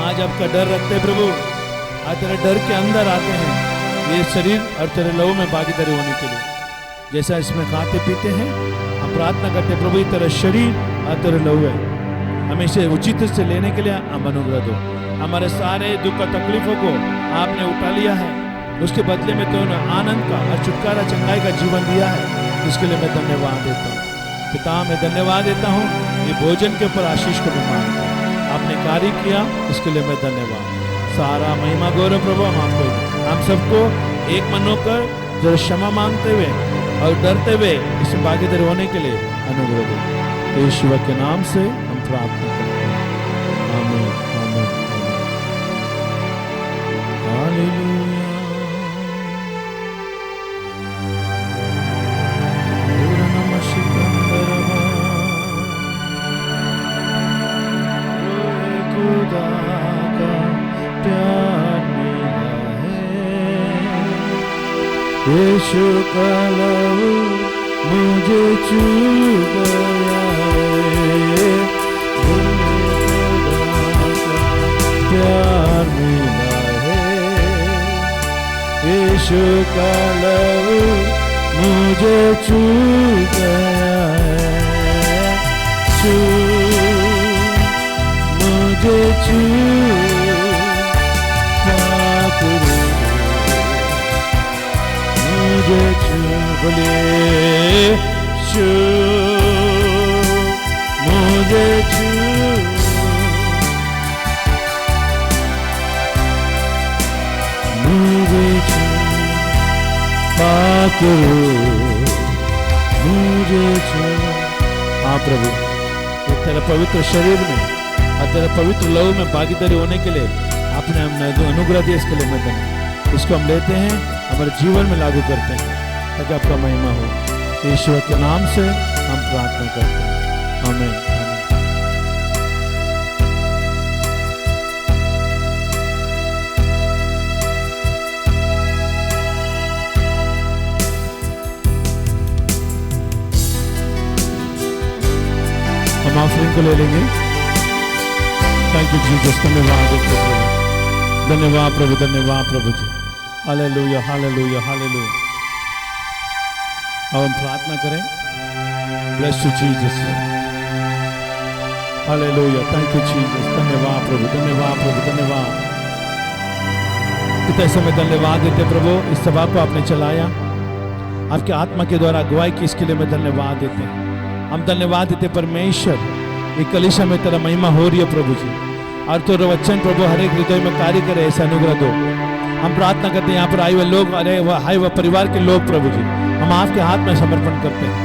आज आपका डर रखते प्रभु, आज तेरे डर के अंदर आते हैं ये शरीर और तेरे लहू में भागीदारी होने के लिए। जैसा इसमें खाते पीते हैं, हम प्रार्थना करते प्रभु तेरा शरीर और तेरा लहू है, हमें इसे उचित से लेने के लिए हम अनुग्रह दो। हमारे सारे दुख और तकलीफों को आपने उठा लिया है, उसके बदले में तो आनंद का और छुटकारा चंगाई का जीवन दिया है, इसके लिए मैं धन्यवाद देता हूँ। पिता मैं धन्यवाद देता हूँ, ये भोजन के ऊपर आशीष को मैं मांगता हूँ। आपने कार्य किया, इसके लिए मैं धन्यवाद। सारा महिमा गौरव प्रभु हम आपको, हम सबको एक मन होकर जरा क्षमा मांगते हुए और डरते हुए इसमें भागीदार होने के लिए अनुग्रह दो। यीशु के नाम से हम प्रार्थना करते हैं, आमीन, आमीन, आमीन। हालेलुया। यीशु का लहू मुझे छू गया है, प्यार मिला है। यीशु का लहू मुझे छू गया है, मुझे छू पाकरू, मुझे छू, बोलिए छू, मुझे छू, मुझे छू पाकरू, मुझे छू। हाँ प्रभु, तेरा पवित्र शरीर में और तेरा पवित्र लहू में भागीदारी होने के लिए आपने हमने जो अनुग्रह दिया, इसके लिए मैं धन्यवाद। इसको हम लेते हैं, हमारे जीवन में लागू करते हैं, ताकि आपका महिमा हो। ईश्वर के नाम से हम प्रार्थना करते हैं, आमीन। हम ऑफरिंग को ले लेंगे। थैंक यू जीसस, धन्यवाद प्रभु, धन्यवाद प्रभु, धन्यवाद प्रभु जी। Hallelujah, hallelujah, hallelujah. अब हम प्रार्थना करें। Bless you Jesus, hallelujah, thank you Jesus, धन्यवाद प्रभु, धन्यवाद प्रभु, धन्यवाद। कितने समय धन्यवाद देते प्रभु, इस सभा को आपने चलाया, आपके आत्मा के द्वारा अगुवाई की, इसके लिए मैं धन्यवाद देते हैं। हम धन्यवाद देते परमेश्वर, ये कलीसिया में तेरा महिमा हो रही है प्रभु जी, और तो वचन प्रभु हर एक हृदय में कार्य करे, ऐसा अनुग्रह दो। हम प्रार्थना करते हैं यहाँ पर आए हुए लोग, अरे आए हुए परिवार के लोग प्रभु जी, हम आपके हाथ में समर्पण करते हैं।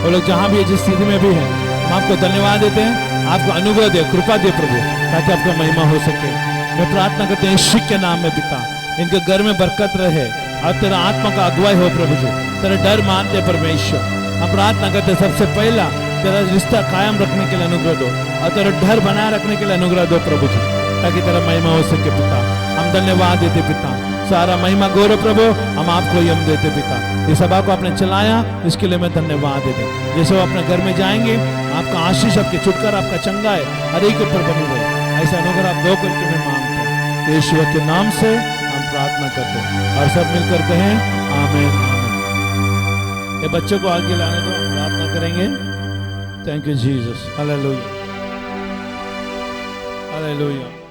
वो लोग जहाँ भी है, जिस स्थिति में भी है, हम आपको धन्यवाद देते हैं। आपको अनुग्रह दे, कृपा दे प्रभु, ताकि आपका महिमा हो सके। मैं प्रार्थना करते हैं यीशु के नाम में पिता, इनके घर में बरकत रहे और तेरा आत्मा का अगुवाई हो प्रभु जी। तेरा डर मानते परमेश्वर, हम प्रार्थना करते सबसे पहला तेरा रिश्ता कायम रखने के लिए अनुग्रह दो, और तेरा डर बनाए रखने के लिए अनुग्रह दो प्रभु जी, ताकि तेरा महिमा हो सके पिता। हम धन्यवाद देते पिता, सारा महिमा गौरव प्रभु हम आपको ही हम देते पिता। इस सभा को आपने चलाया, इसके लिए मैं धन्यवाद देते। जैसे वो अपने घर में जाएंगे, आपका आशीष, आपके छुटकारा, आपका चंगाई हर एक ऊपर बनी रहे, ऐसा अनुग्रह आप दो करके मैं मांगता हूँ। यीशु के नाम से हम प्रार्थना करते हैं, और सब मिलकर कहें आमीन, आमीन। ये बच्चों को आगे लाने दो, हम प्रार्थना करेंगे। Thank you Jesus, hallelujah, hallelujah.